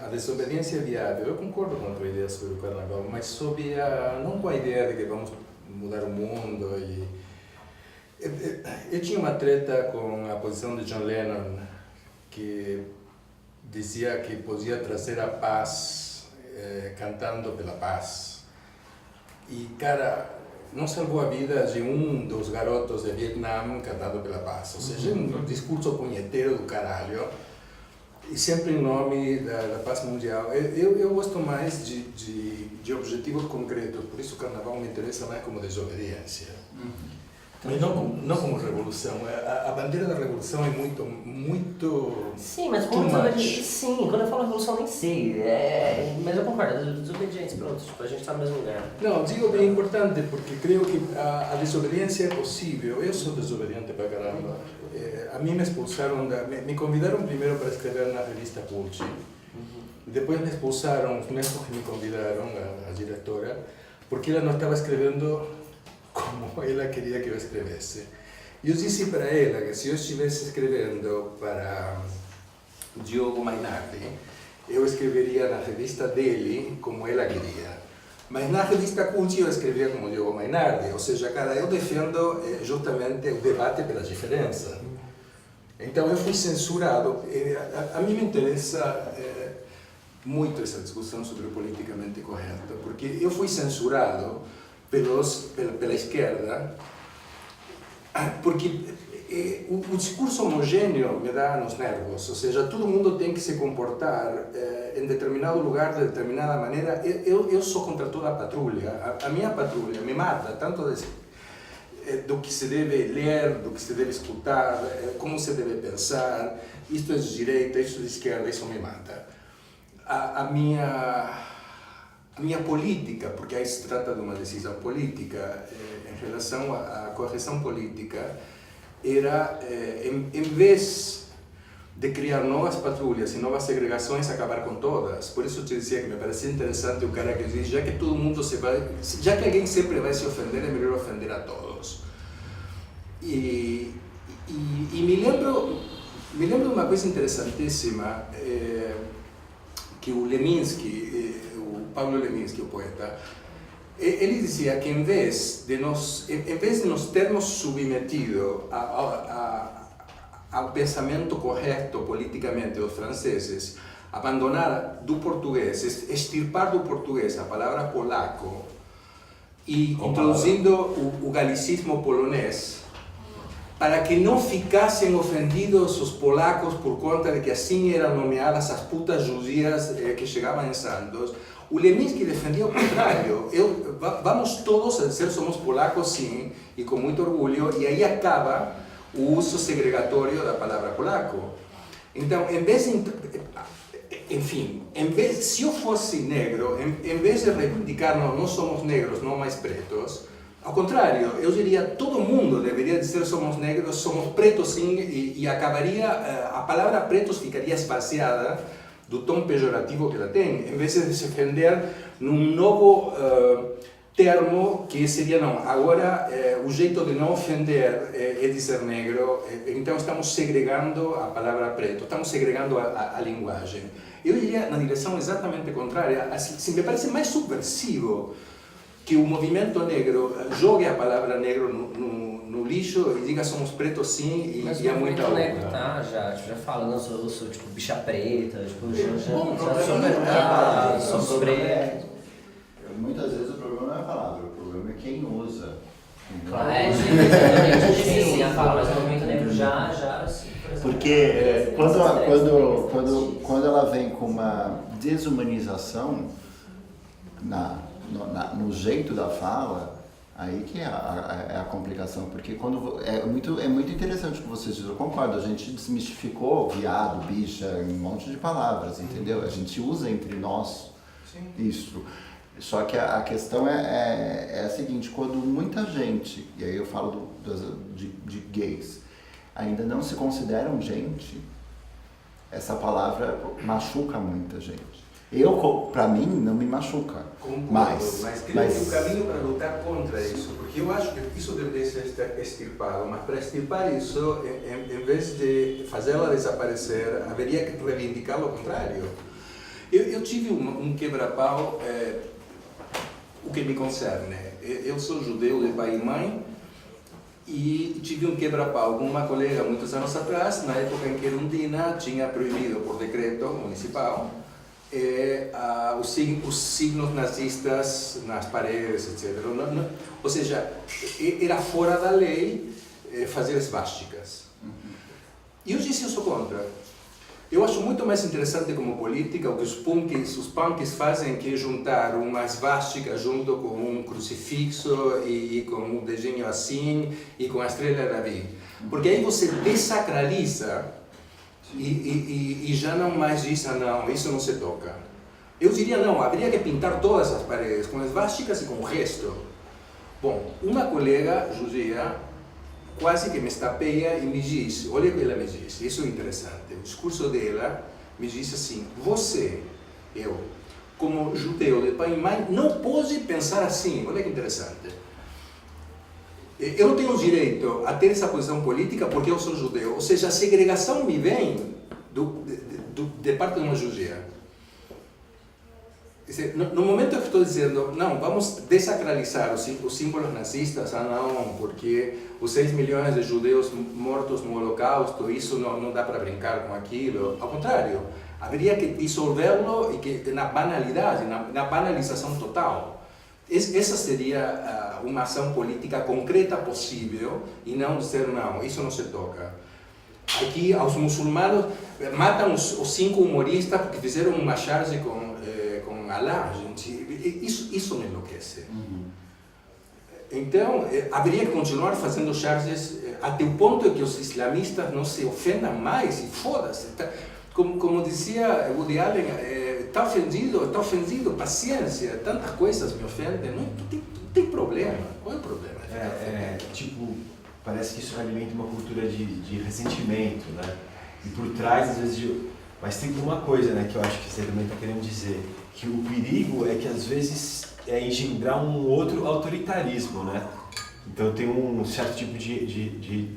A desobediência é viável. Eu concordo com a tua ideia sobre o carnaval, mas sobre não com a ideia de que vamos mudar o mundo. Eu tinha uma treta com a posição de John Lennon, que dizia que podia trazer a paz cantando pela paz. E, cara, não salvou a vida de um dos garotos de Vietnã cantando pela paz. Ou seja, um discurso punheteiro do caralho. E sempre em nome da paz mundial. Eu gosto mais de objetivos concretos, por isso o carnaval me interessa mais como desobediência. Mas não como revolução. A bandeira da revolução é muito... Sim, mas como desobediência... Sim, quando eu falo revolução nem sei. Mas eu concordo, desobediência, pronto, tipo, a gente está no mesmo lugar. Não, digo que é importante porque creio que a desobediência é possível. Eu sou desobediente pra caramba. A mim me expulsaram, me convidaram primeiro para escrever na revista Pulci. Depois me expulsaram, os mesmos que me convidaram, a diretora, porque ela não estava escrevendo como ela queria que eu escrevesse. Eu disse para ela que se eu estivesse escrevendo para Diogo Mainardi, eu escreveria na revista dele como ela queria. Mas na revista Culti eu escrevia como Diogo Mainardi, ou seja, cara, eu defendo justamente o debate pela diferença. Então eu fui censurado. A mim me interessa muito essa discussão sobre o politicamente correto, porque eu fui censurado pela esquerda, porque o discurso homogêneo me dá nos nervos, ou seja, todo mundo tem que se comportar em determinado lugar de determinada maneira. Eu sou contra toda a patrulha. A minha patrulha me mata, tanto do que se deve ler, do que se deve escutar, como se deve pensar. Isto é de direita, isto é de esquerda, isso me mata. A minha política, porque aí se trata de uma decisão política, em relação à correção política, era, em vez de criar novas patrulhas e novas segregações, acabar com todas. Por isso eu te dizia que me parecia interessante o cara que diz, já que todo mundo já que alguém sempre vai se ofender, é melhor ofender a todos. E me lembro de uma coisa interessantíssima, que o Leminski, Pablo Leminski, o poeta, ele dizia que em vez de nos termos submetido ao pensamento correto politicamente dos franceses, abandonar do português, extirpar do português a palavra polaco e introduzindo o galicismo polonês, para que não ficassem ofendidos os polacos por conta de que assim eram nomeadas as putas judias que chegavam em Santos. O Leminski defendia o contrário. Vamos todos a dizer somos polacos, sim, e com muito orgulho, e aí acaba o uso segregatório da palavra polaco. Então, se eu fosse negro, em vez de reivindicar não somos negros, não mais pretos, ao contrário, eu diria todo mundo deveria dizer somos negros, somos pretos sim, e acabaria, a palavra pretos ficaria esvaziada do tom pejorativo que ela tem, em vez de se defender num novo termo que seria não. Agora, o jeito de não ofender é dizer negro, então estamos segregando a palavra preto, estamos segregando a linguagem. Eu iria na direção exatamente contrária, assim, me parece mais subversivo que o movimento negro jogue a palavra negro no lixo e diga somos pretos sim e há muita outra. outra. Negro tá, já fala, não, eu sou tipo bicha preta, tipo, Bom, sou preto. Muitas vezes o problema não é a palavra, o problema é quem usa. Claro, a gente sim, a fala, mas o movimento negro já porque quando ela vem com uma desumanização no jeito da fala, aí que é a complicação, porque é muito interessante o que vocês dizem, eu concordo, a gente desmistificou viado, bicha, um monte de palavras, entendeu? A gente usa entre nós isso. Só que a questão é a seguinte, quando muita gente, e aí eu falo de gays, ainda não se consideram gente, essa palavra machuca muita gente. Para mim, não me machuca. Concordo, mas creio que o caminho para lutar contra isso, porque eu acho que isso deveria ser extirpado, mas para extirpar isso, em vez de fazê-la desaparecer, haveria que reivindicar o contrário. Eu tive um quebra-pau, o que me concerne. Eu sou judeu de pai e mãe e tive um quebra-pau com uma colega muitos anos atrás, na época em que Erundina tinha proibido por decreto municipal os signos nazistas nas paredes, etc. Ou seja, era fora da lei fazer esvásticas. E eu disse, eu sou contra. Eu acho muito mais interessante como política o que os punks fazem, que é juntar uma esvástica junto com um crucifixo e com um desenho assim e com a estrela Davi. Porque aí você desacraliza e já não mais diz, não, isso não se toca. Eu diria, não, haveria que pintar todas as paredes com esvásticas e com o resto. Bom, uma colega judia quase que me estapeia e me diz, olha o que ela me diz, isso é interessante, o discurso dela me diz assim, eu, como judeu de pai e mãe, não pode pensar assim, olha que interessante. Eu não tenho direito a ter essa posição política porque eu sou judeu, ou seja, a segregação me vem de parte de uma judia. No momento que eu estou dizendo, não, vamos desacralizar os símbolos nazistas, não, porque os 6 milhões de judeus mortos no Holocausto, isso não dá para brincar com aquilo. Ao contrário, haveria que dissolvê-lo e que na banalidade, na banalização total. Essa seria uma ação política concreta possível e não dizer, não, isso não se toca. Aqui, aos muçulmanos, matam os 5 humoristas porque fizeram uma charge com Allah, gente. Isso me enlouquece. Então, haveria que continuar fazendo charges até o ponto que os islamistas não se ofendam mais e foda-se. Como dizia Woody Allen, está ofendido, paciência, tantas coisas me ofendem, não tem problema. Qual é o problema? Tipo, parece que isso alimenta uma cultura de ressentimento, né? E por trás, às vezes, mas tem uma coisa, né, que eu acho que você também está querendo dizer, que o perigo é que às vezes engendrar um outro autoritarismo, né? Então tem um certo tipo de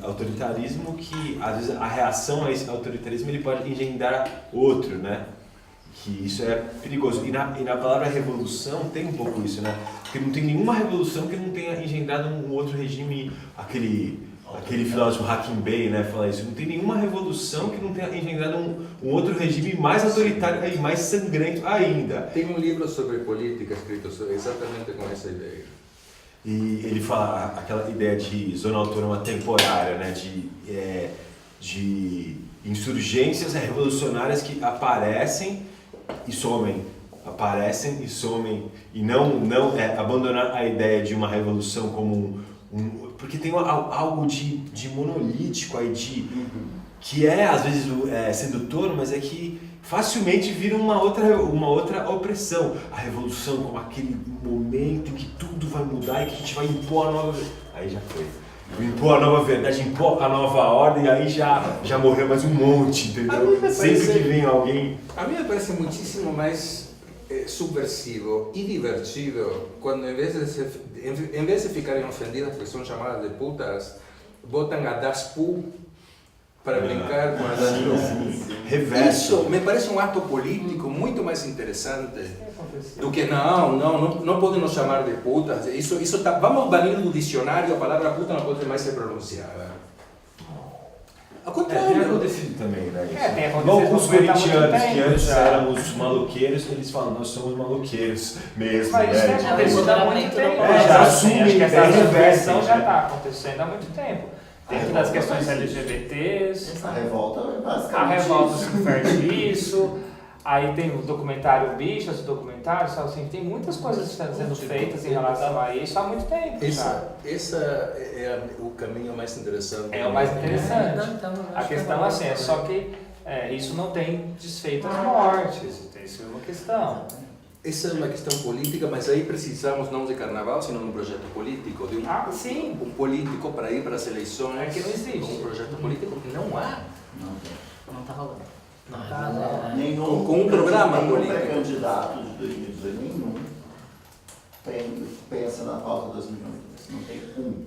autoritarismo que às vezes a reação a esse autoritarismo ele pode engendrar outro, né? Que isso é perigoso. E na palavra revolução tem um pouco isso, né? Porque não tem nenhuma revolução que não tenha engendrado um outro regime, aquele filósofo Hakim Bey, né, fala isso, não tem nenhuma revolução que não tenha engendrado um outro regime mais autoritário e mais sangrento ainda. Tem um livro sobre política escrito exatamente com essa ideia. E ele fala aquela ideia de zona autônoma temporária, né, de insurgências revolucionárias que aparecem e somem, e não abandonar a ideia de uma revolução como porque tem algo de monolítico aí, que às vezes sedutor, mas é que facilmente vira uma outra opressão. A revolução como aquele momento em que tudo vai mudar e que a gente vai impor a nova... Aí já foi. Impor a nova verdade, impor a nova ordem, aí já morreu mais um monte, entendeu? Sempre que vem alguém... A mim me parece muitíssimo mais subversivo e divertido quando em vez de ficarem ofendidas porque são chamadas de putas, botam a daspu para brincar com a daspu. Isso me parece um ato político muito mais interessante do que não podem nos chamar de putas. Isso tá, vamos banir do dicionário, a palavra puta não pode mais ser pronunciada. Ao contrário. Tem acontecido também, né? Tem acontecido. Igual alguns corintianos que antes já éramos maloqueiros, eles falam, nós somos maloqueiros mesmo. Mas isso né? tem acontecido há muito tempo. já Acho que essa revertem, reversão já né? está acontecendo há muito tempo. Dentro das questões LGBTs, A revolta é basicamente a revolta isso. subverte isso. Aí tem o documentário Bicho, esse documentário, sabe assim, tem muitas coisas sendo feitas em relação a isso há muito tempo. Esse é o caminho mais interessante. É o mais interessante. Então, A questão assim, é só que isso não tem desfeito as mortes, isso é uma questão. Essa é uma questão política, mas aí precisamos não de carnaval, senão de um projeto político, de Sim. um político para ir para as eleições. É que não existe. Um projeto político que não há. Não tá rolando. Nenhum Com um programa político. pré-candidato de 2018, nenhum pensa na pauta 2022. Não tem um.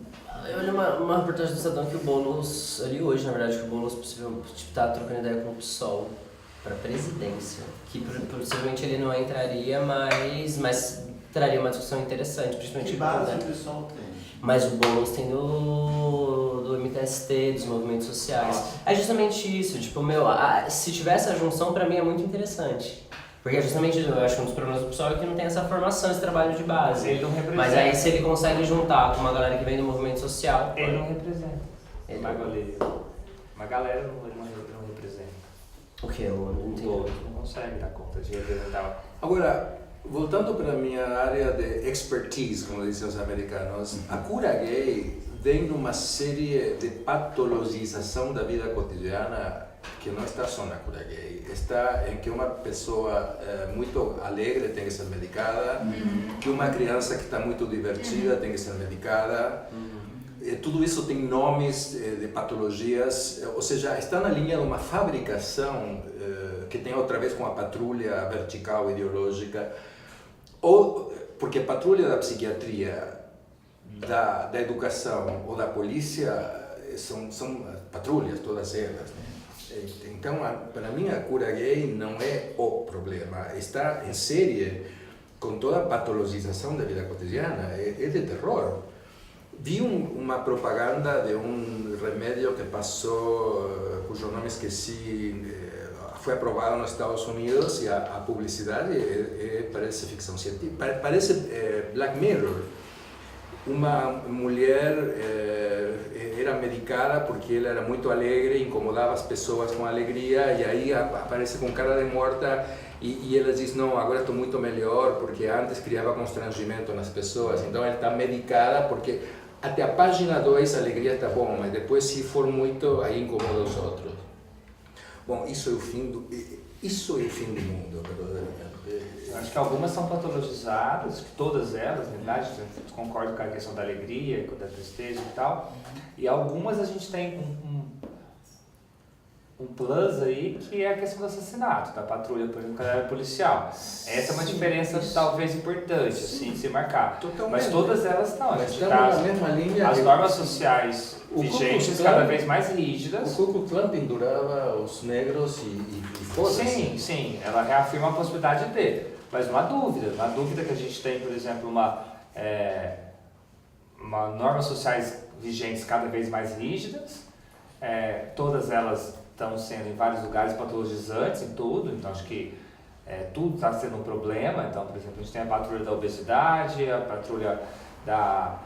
Eu olhei uma reportagem do Estadão que o Boulos, ali hoje na verdade, que o Boulos possivelmente tá trocando ideia com o PSOL para presidência, que possivelmente ele não entraria, mas traria uma discussão interessante, principalmente Que base o pessoal tem? Mas o Boulos tem do MTST, dos movimentos sociais. É justamente isso, tipo, se tivesse a junção, pra mim é muito interessante. Porque é justamente, eu acho que um dos problemas do pessoal é que não tem essa formação, esse trabalho de base. Ele não representa. Mas aí se ele consegue juntar com uma galera que vem do movimento social... Ele não representa. Uma galera não representa. O que? Eu não entendi. Não consegue dar conta de representar. Agora, voltando para a minha área de expertise, como dizem os americanos, a cura gay vem de uma série de patologização da vida cotidiana que não está só na cura gay, está em que uma pessoa muito alegre tem que ser medicada, que uma criança que está muito divertida tem que ser medicada. Tudo isso tem nomes de patologias, ou seja, está na linha de uma fabricação que tem outra vez com a patrulha vertical ideológica, ou porque a patrulha da psiquiatria, da educação ou da polícia são patrulhas, todas elas. Né? Então, para mim, a cura gay não é o problema, está em série com toda a patologização da vida cotidiana, é de terror. Vi uma propaganda de um remédio que passou, cujo nome esqueci, foi aprovado nos Estados Unidos e a publicidade parece ficção científica, parece Black Mirror. Uma mulher era medicada porque ela era muito alegre, incomodava as pessoas com alegria e aí aparece com cara de morta e ela diz, não, agora estou muito melhor porque antes criava constrangimento nas pessoas, então ela está medicada porque até a página 2 a alegria está bom, mas depois se for muito, aí incomoda os outros. Bom, isso é o fim do mundo, verdadeiramente. Acho que algumas são patologizadas, todas elas, na verdade, concordo com a questão da alegria, com a da tristeza e tal, e algumas a gente tem um plus aí, que é a questão do assassinato, da patrulha, por exemplo, caráter policial. Essa é uma diferença talvez importante, assim, de se marcar. Totalmente. Mas todas elas estão. Mas estamos na mesma linha. As normas sociais vigentes cada vez mais rígidas. O Ku Klux Klan pendurava os negros e foda-se. Sim, ela reafirma a possibilidade de. Mas não há dúvida que a gente tem, por exemplo, uma normas sociais vigentes cada vez mais rígidas, todas elas estão sendo em vários lugares patologizantes em tudo, então acho que tudo está sendo um problema. Então, por exemplo, a gente tem a patrulha da obesidade, a patrulha da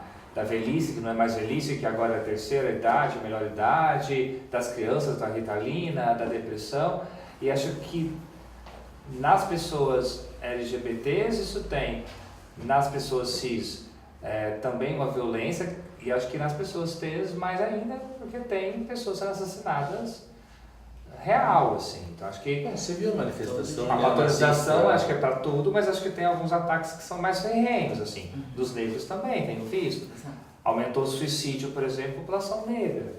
velhice, que não é mais velhice, que agora é a terceira idade, a melhor idade, das crianças, da ritalina, da depressão, e acho que nas pessoas LGBTs isso tem, nas pessoas cis também uma violência, e acho que nas pessoas T's mais ainda, porque tem pessoas sendo assassinadas real, assim. Então acho que você viu a manifestação? A patologização acho que é para tudo, mas acho que tem alguns ataques que são mais ferrenhos, assim. Dos negros também, tenho visto. Aumentou o suicídio, por exemplo, população negra,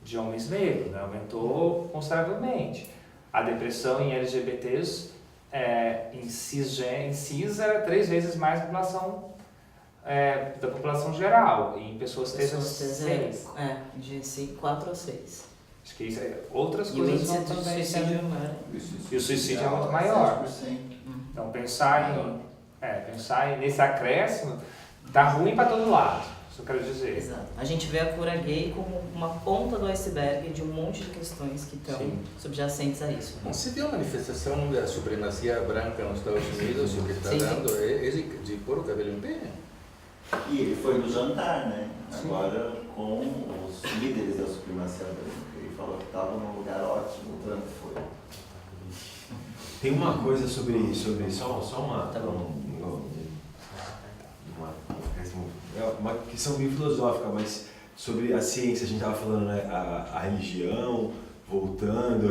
de homens negros, né? Aumentou consideravelmente. A depressão em LGBTs em cis era 3 vezes mais da população geral, e em pessoas T era 6. de 4 ou 6. Acho que isso, outras E o coisas índice vão de também suicídio sendo... é maior. E o suicídio é muito maior. 7%. Então pensar nesse acréscimo tá ruim para todo lado, isso eu quero dizer. Exato. A gente vê a cura gay como uma ponta do iceberg de um monte de questões que estão subjacentes a isso. Se tem uma manifestação da supremacia branca nos Estados Unidos, o que está dando é de pôr o cabelo em pé. E ele foi no jantar, né? Agora com os líderes da supremacia branca. Ele falou que estava num lugar ótimo, o Trump foi. Tem uma coisa sobre só uma, Tá bom. uma questão bem filosófica, mas sobre a ciência, a gente estava falando, né, a religião voltando,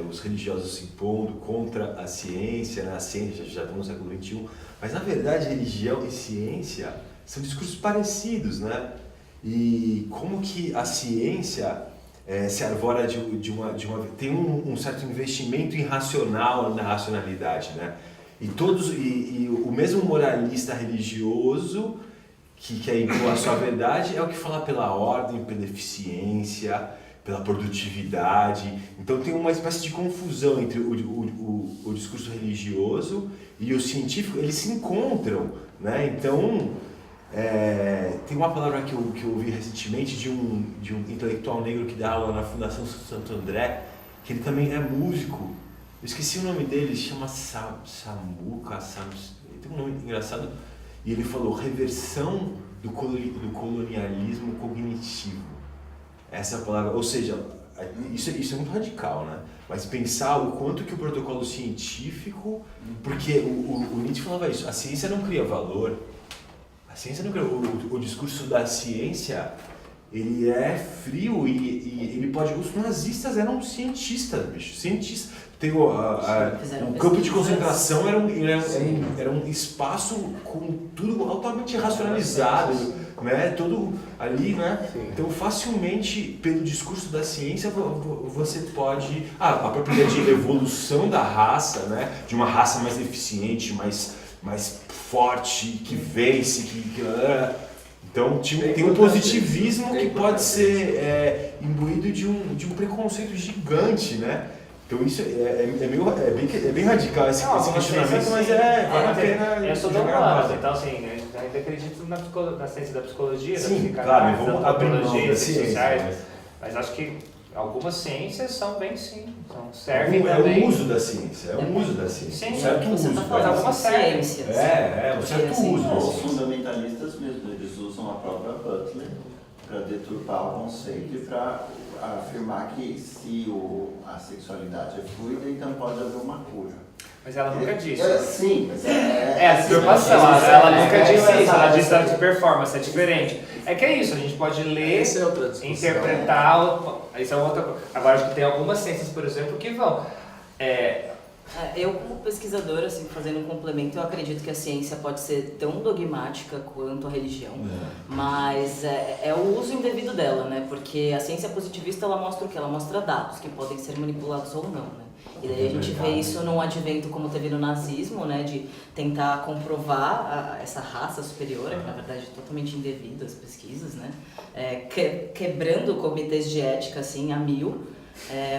os religiosos se impondo contra a ciência, né, a ciência já estamos no século XXI, mas na verdade religião e ciência são discursos parecidos, né? E como que a ciência se arvora tem um certo investimento irracional na racionalidade, né? E o mesmo moralista religioso que quer impor a sua verdade é o que fala pela ordem, pela eficiência, pela produtividade. Então tem uma espécie de confusão entre o discurso religioso e o científico, eles se encontram, né? Então tem uma palavra que eu ouvi recentemente de um intelectual negro que dá aula na Fundação Santo André, que ele também é músico. Eu esqueci o nome dele, ele se chama Samuca, ele tem um nome engraçado, e ele falou reversão do colonialismo cognitivo. Essa palavra, ou seja, isso é muito radical, né? Mas pensar o quanto que o protocolo científico, porque o Nietzsche falava isso, a ciência não cria valor. A ciência não cria, o discurso da ciência, ele é frio e ele pode... Os nazistas eram cientistas, bicho, cientistas. O campo de concentração era um espaço com tudo altamente racionalizado, né? Tudo ali, né? Então facilmente, pelo discurso da ciência, você pode... a própria ideia de evolução da raça, né? De uma raça mais eficiente, mais forte, que vence, então tem um positivismo que pode ser imbuído de um preconceito gigante, né? Então isso é bem radical esse questionamento, mas vale a pena. Eu sou do humano, então assim, eu ainda acredito na ciência da psicologia, sim, da claro, vamos abrir mão da ciências ciência, sociais, mas acho que algumas ciências são bem servem é também. o uso da ciência, Sim, um certo você uso. Tá falando algumas ciências. Um certo uso. Os fundamentalistas mesmo, eles usam a própria Butler para deturpar o conceito e para afirmar que se a sexualidade é fluida, então pode haver uma cura. Mas ela nunca disse. Sim, mas a deturpação, ela nunca disse isso, ela disse de performance, é diferente. É que é isso, a gente pode ler, interpretar, isso é outra coisa. Agora acho que tem algumas ciências, por exemplo, que vão... Eu, como pesquisadora, assim, fazendo um complemento, eu acredito que a ciência pode ser tão dogmática quanto a religião, mas é o uso indevido dela, né? Porque a ciência positivista, ela mostra o quê? Ela mostra dados que podem ser manipulados ou não, né? E daí a gente vê isso num advento como teve no nazismo, né? De tentar comprovar essa raça superior, que na verdade é totalmente indevida as pesquisas, né? Quebrando comitês de ética, assim, a mil.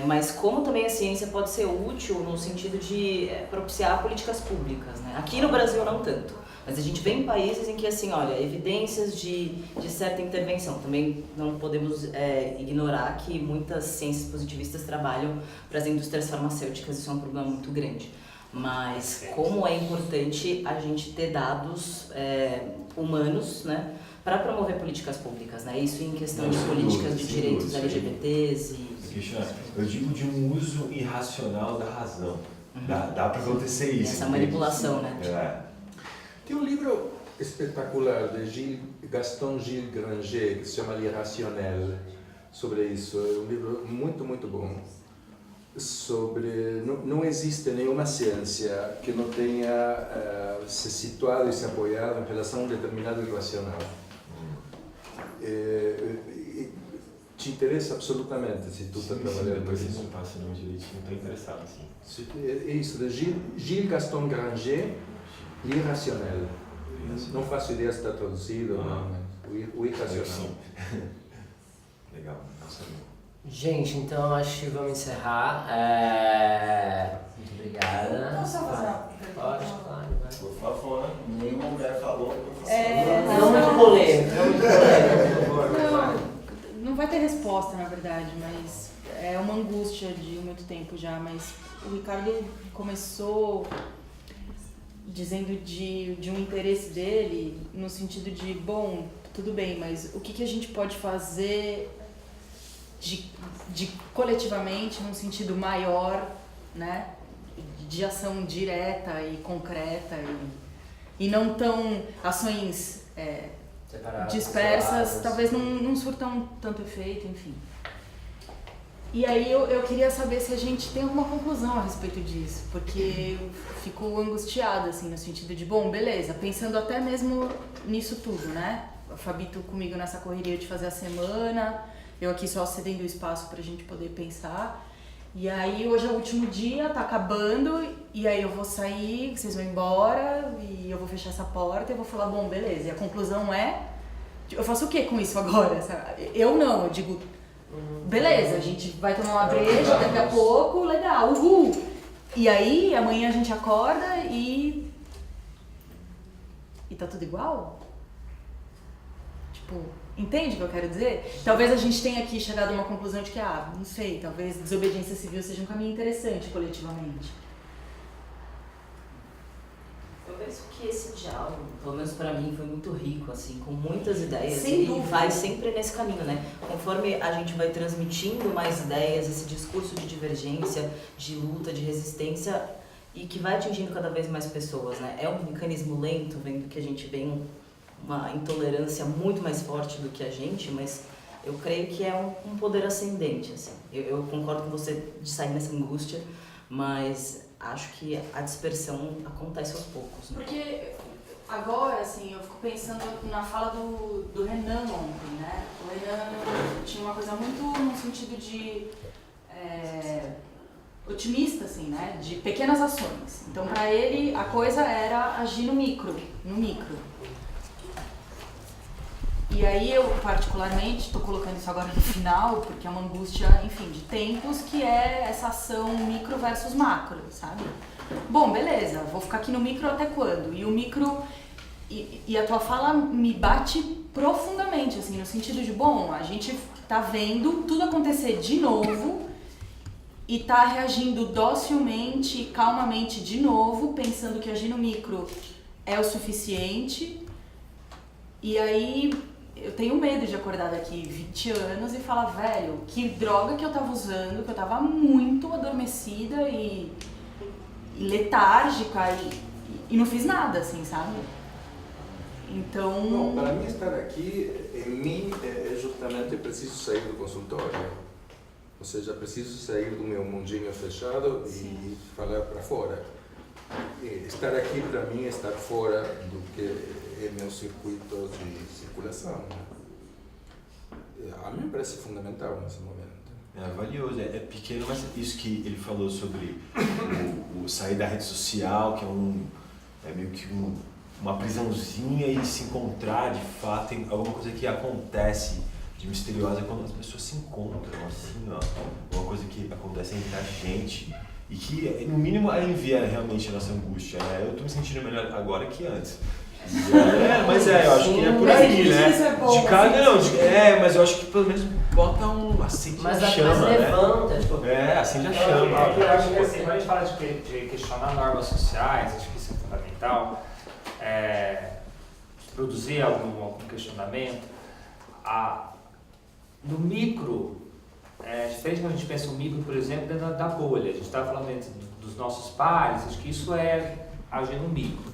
Mas como também a ciência pode ser útil no sentido de propiciar políticas públicas, né? Aqui no Brasil não tanto, mas a gente vê em países em que, assim, olha, evidências de certa intervenção. Também não podemos ignorar que muitas ciências positivistas trabalham para as indústrias farmacêuticas, isso é um problema muito grande. Mas como é importante a gente ter dados humanos, né, para promover políticas públicas, né? Isso em questão de políticas de direitos LGBTs e... Eu digo de um uso irracional da razão. Dá para acontecer isso. Essa manipulação, né? Tem um livro espetacular de Gaston Gilles Granger, que se chama L'Irrationnel, sobre isso. É um livro muito, muito bom. Não existe nenhuma ciência que não tenha se situado e se apoiado em relação a um determinado irracional. te interessa absolutamente se tu está trabalhando depois com você isso. não passa não direitinho, estou interessado assim. É isso, de Gilles Gaston Granger, L'Irrationnel. Não faço ideia se está traduzido ou não, mas o Irracional. Legal, não sabia. Gente, então acho que vamos encerrar. Muito obrigada. Posso só fazer uma pergunta? Pode, claro. Vai. Por favor, nenhuma mulher falou. Não muito polêmico, não muito polêmico. Não vai ter resposta, na verdade, mas é uma angústia de muito tempo já, mas o Ricardo começou dizendo de um interesse dele no sentido de, bom, tudo bem, mas o que a gente pode fazer de coletivamente num sentido maior, né, de ação direta e concreta e não tão ações dispersas, isoladas. talvez não surtam tanto efeito, enfim. E aí eu queria saber se a gente tem alguma conclusão a respeito disso, porque eu fico angustiada, assim, no sentido de, bom, beleza, pensando até mesmo nisso tudo, né? A Fabito comigo nessa correria de fazer a semana, eu aqui só cedendo o espaço pra gente poder pensar. E aí hoje é o último dia, tá acabando, e aí eu vou sair, vocês vão embora, e eu vou fechar essa porta, e eu vou falar, bom, beleza, e a conclusão é, eu faço o que com isso agora? Sabe? Eu não, eu digo, beleza, a gente vai tomar uma breja daqui a pouco, legal, uhul! E aí amanhã a gente acorda e tá tudo igual? Tipo, entende o que eu quero dizer? Talvez a gente tenha aqui chegado a uma conclusão de que, não sei, talvez desobediência civil seja um caminho interessante coletivamente. Eu penso que esse diálogo, pelo menos pra mim, foi muito rico, assim, com muitas ideias. Sem e dúvida. vai sempre nesse caminho, né? Conforme a gente vai transmitindo mais ideias, esse discurso de divergência, de luta, de resistência, e que vai atingindo cada vez mais pessoas, né? É um mecanismo lento, vendo que a gente vem uma intolerância muito mais forte do que a gente, mas eu creio que é um poder ascendente, assim. Eu concordo com você de sair nessa angústia, mas acho que a dispersão acontece aos poucos, né? Porque agora, assim, eu fico pensando na fala do Renan ontem, né? O Renan tinha uma coisa muito no sentido de otimista, assim, né? De pequenas ações. Então, para ele, a coisa era agir no micro. E aí eu, particularmente, estou colocando isso agora no final, porque é uma angústia, enfim, de tempos, que é essa ação micro versus macro, sabe? Bom, beleza, vou ficar aqui no micro até quando? E o micro... E a tua fala me bate profundamente, assim, no sentido de, bom, a gente tá vendo tudo acontecer de novo e tá reagindo docilmente, calmamente de novo, pensando que agir no micro é o suficiente. E aí eu tenho medo de acordar daqui 20 anos e falar, velho, que droga que eu tava usando, que eu tava muito adormecida e letárgica e não fiz nada, assim, sabe? Então... Não, para mim estar aqui, em mim, é justamente preciso sair do consultório. Ou seja, preciso sair do meu mundinho fechado e falar para fora. Estar aqui para mim é estar fora do que é meu circuito de circulação. A mim parece fundamental nesse momento. É valioso, é pequeno, mas isso que ele falou sobre o sair da rede social, que é meio que uma prisãozinha, e se encontrar de fato, tem alguma coisa que acontece de misteriosa quando as pessoas se encontram, assim, ó, uma coisa que acontece entre a gente e que, no mínimo, alivia realmente a nossa angústia, né? Eu tô me sentindo melhor agora que antes. Mas eu acho que é por aí, né? Isso é bom, de cada, não, mas eu acho que pelo menos bota acende a chama, né? Levanta, tipo... Acende a chama. Eu acho que assim, quando a gente fala de questionar normas sociais, acho que isso é fundamental, produzir algum questionamento. No micro, diferente quando a gente pensa o micro, por exemplo, dentro da bolha, a gente está falando dos nossos pares, acho que isso é agir no micro.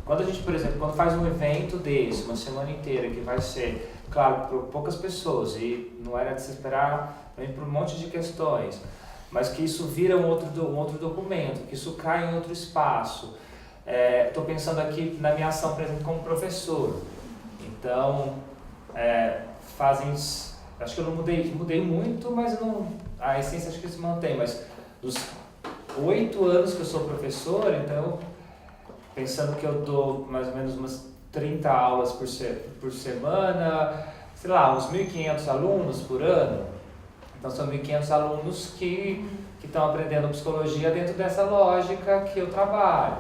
Quando a gente, por exemplo, quando faz um evento desse, uma semana inteira, que vai ser, claro, para poucas pessoas, e não era de se esperar também por um monte de questões, mas que isso vira um outro documento, que isso cai em outro espaço. Estou pensando aqui na minha ação, por exemplo, como professor. Então, fazem acho que eu não mudei muito, mas não, a essência acho que se mantém, mas dos 8 anos que eu sou professor, então, pensando que eu dou mais ou menos umas 30 aulas por semana, sei lá, uns 1.500 alunos por ano. Então são 1.500 alunos que estão aprendendo psicologia dentro dessa lógica que eu trabalho.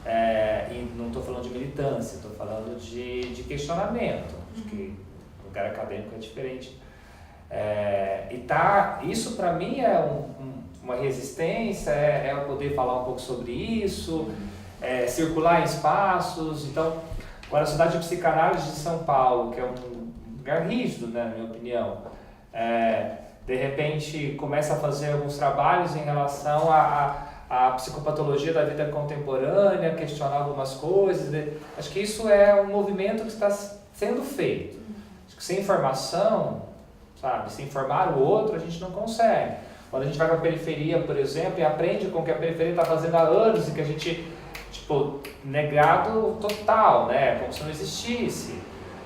E não estou falando de militância, estou falando de questionamento. Acho que o lugar acadêmico é diferente. Isso para mim é uma resistência, é eu poder falar um pouco sobre isso, circular em espaços. Então, agora a Sociedade de Psicanálise de São Paulo, que é um lugar rígido, né, na minha opinião, de repente começa a fazer alguns trabalhos em relação à psicopatologia da vida contemporânea, questionar algumas coisas. Acho que isso é um movimento que está sendo feito. Acho que sem informação, sabe, sem informar o outro, a gente não consegue. Quando a gente vai para a periferia, por exemplo, e aprende com o que a periferia está fazendo há anos e que a gente, negado total, né, como se não existisse.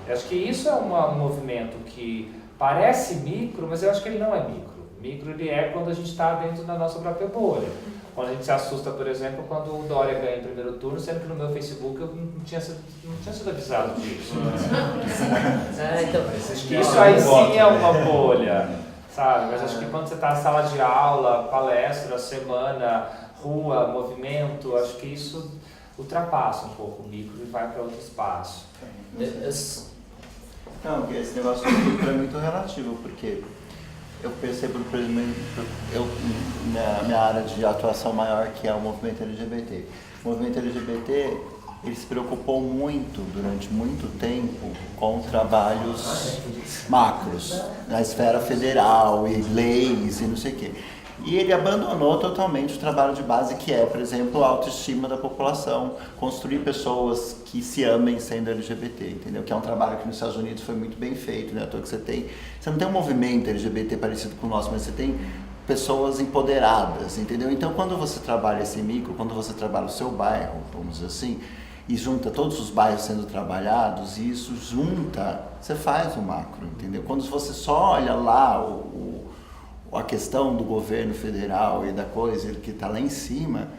Eu acho que isso é um movimento que parece micro, mas eu acho que ele não é micro. Micro ele é quando a gente está dentro da nossa própria bolha. Quando a gente se assusta, por exemplo, quando o Dória ganha em primeiro turno, sendo que no meu Facebook eu não tinha sido avisado disso. Então, Acho que isso aí sim é uma bolha, sabe? Mas acho que quando você está na sala de aula, palestra, semana, rua, movimento, acho que isso ultrapassa um pouco o micro e vai para outro espaço. Não, porque esse negócio do micro é muito relativo, porque eu percebo, por exemplo, na minha área de atuação maior, que é o movimento LGBT. O movimento LGBT, ele se preocupou muito, durante muito tempo, com trabalhos macros, na esfera federal, e leis, e não sei o quê. E ele abandonou totalmente o trabalho de base, que é, por exemplo, a autoestima da população, construir pessoas que se amem sendo LGBT, entendeu? Que é um trabalho que nos Estados Unidos foi muito bem feito, né? À toa que você não tem um movimento LGBT parecido com o nosso, mas você tem pessoas empoderadas, entendeu? Então, quando você trabalha esse micro, quando você trabalha o seu bairro, vamos dizer assim, e junta todos os bairros sendo trabalhados, e isso junta, você faz o macro, entendeu? Quando você só olha lá a questão do governo federal e da coisa que está lá em cima,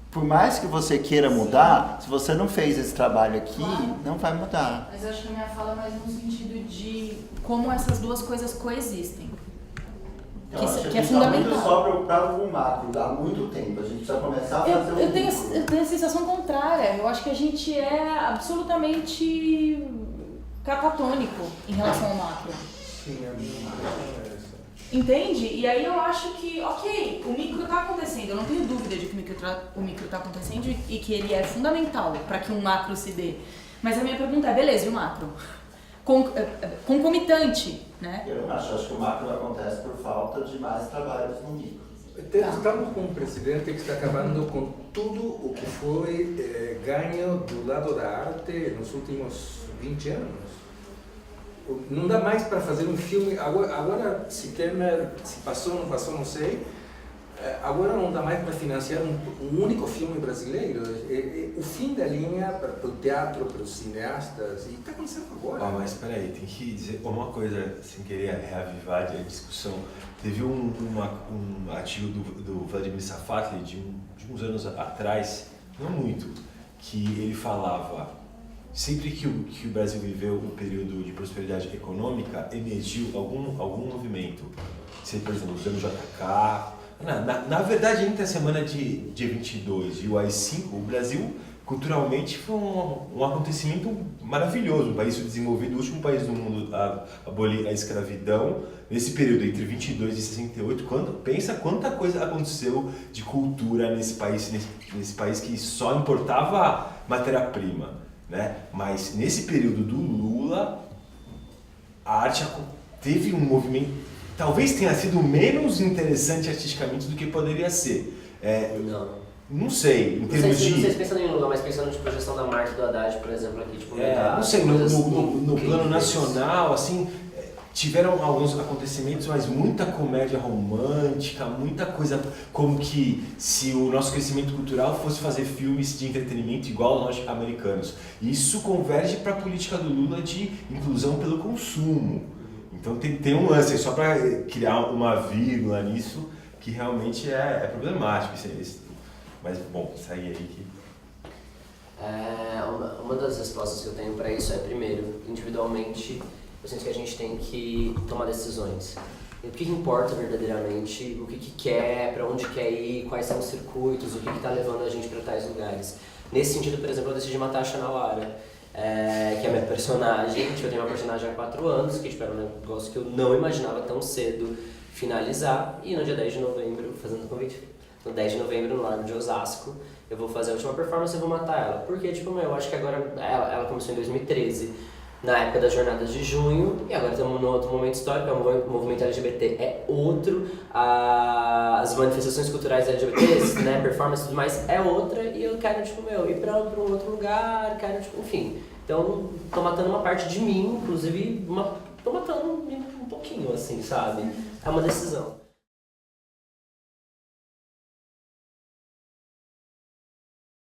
por mais que você queira mudar, se você não fez esse trabalho aqui, não vai mudar. Mas eu acho que a minha fala é mais no sentido de como essas duas coisas coexistem. Que é fundamental. A gente está muito só preocupado com o macro, há muito tempo. A gente precisa começar a fazer eu tenho a sensação contrária. Eu acho que a gente é absolutamente catatônico em relação ao macro. Sim, a minha impressão é essa. Entende? E aí eu acho que, ok, o micro está acontecendo, eu não tenho dúvida de que o micro está acontecendo e que ele é fundamental para que um macro se dê. Mas a minha pergunta é, beleza, e o macro? Concomitante, né? Eu não acho que o macro acontece por falta de mais trabalhos no micro. Estamos com um presidente que está acabando com tudo o que foi ganho do lado da arte nos últimos 20 anos. Não dá mais para fazer um filme, agora se Temer, se passou, não passou, não sei, agora não dá mais para financiar um único filme brasileiro. O fim da linha para o teatro, para os cineastas, e está acontecendo agora. Mas espera aí, tem que dizer uma coisa, sem querer reavivar a discussão. Teve um artigo do Vladimir Safatli de uns anos atrás, não muito, que ele falava: sempre que o Brasil viveu um período de prosperidade econômica, emergiu algum movimento. Por exemplo, usando o JK. Na verdade, entre a semana de dia 22 e o AI-5, o Brasil, culturalmente, foi um acontecimento maravilhoso. Um país desenvolvido, o último país do mundo a abolir a escravidão. Nesse período, entre 22 e 68, pensa quanta coisa aconteceu de cultura nesse país que só importava matéria-prima. Né? Mas nesse período do Lula, a arte teve um movimento, talvez tenha sido menos interessante artisticamente do que poderia ser. Não sei, em termos de... Não sei se pensando em Lula, mas pensando de projeção da Marta e do Haddad, por exemplo, aqui, tipo... não sei, no plano nacional, assim, tiveram alguns acontecimentos, mas muita comédia romântica, muita coisa como que se o nosso crescimento cultural fosse fazer filmes de entretenimento igual aos norte-americanos. Isso converge para a política do Lula de inclusão pelo consumo. Então tem um lance, só para criar uma vírgula nisso, que realmente é problemático. Mas, bom, segue aí que... Uma das respostas que eu tenho para isso é, primeiro, individualmente, eu sinto que a gente tem que tomar decisões. O que importa verdadeiramente, o que quer, para onde quer ir, quais são os circuitos, o que está levando a gente para tais lugares. Nesse sentido, por exemplo, eu decidi matar a Shannawara, que é a minha personagem. Eu tenho uma personagem há 4 anos, que era um negócio que eu não imaginava tão cedo finalizar. E no dia 10 de novembro, fazendo convite, no 10 de novembro, no Largo de Osasco, eu vou fazer a última performance e vou matar ela. Porque, eu acho que agora, ela começou em 2013, na época das jornadas de junho, e agora estamos num outro momento histórico, o movimento LGBT é outro, as manifestações culturais LGBTs, né, performance e tudo mais, é outra, e eu quero, ir pra um outro lugar, quero, enfim. Então, tô matando uma parte de mim, inclusive, tô matando um pouquinho, assim, sabe? É uma decisão.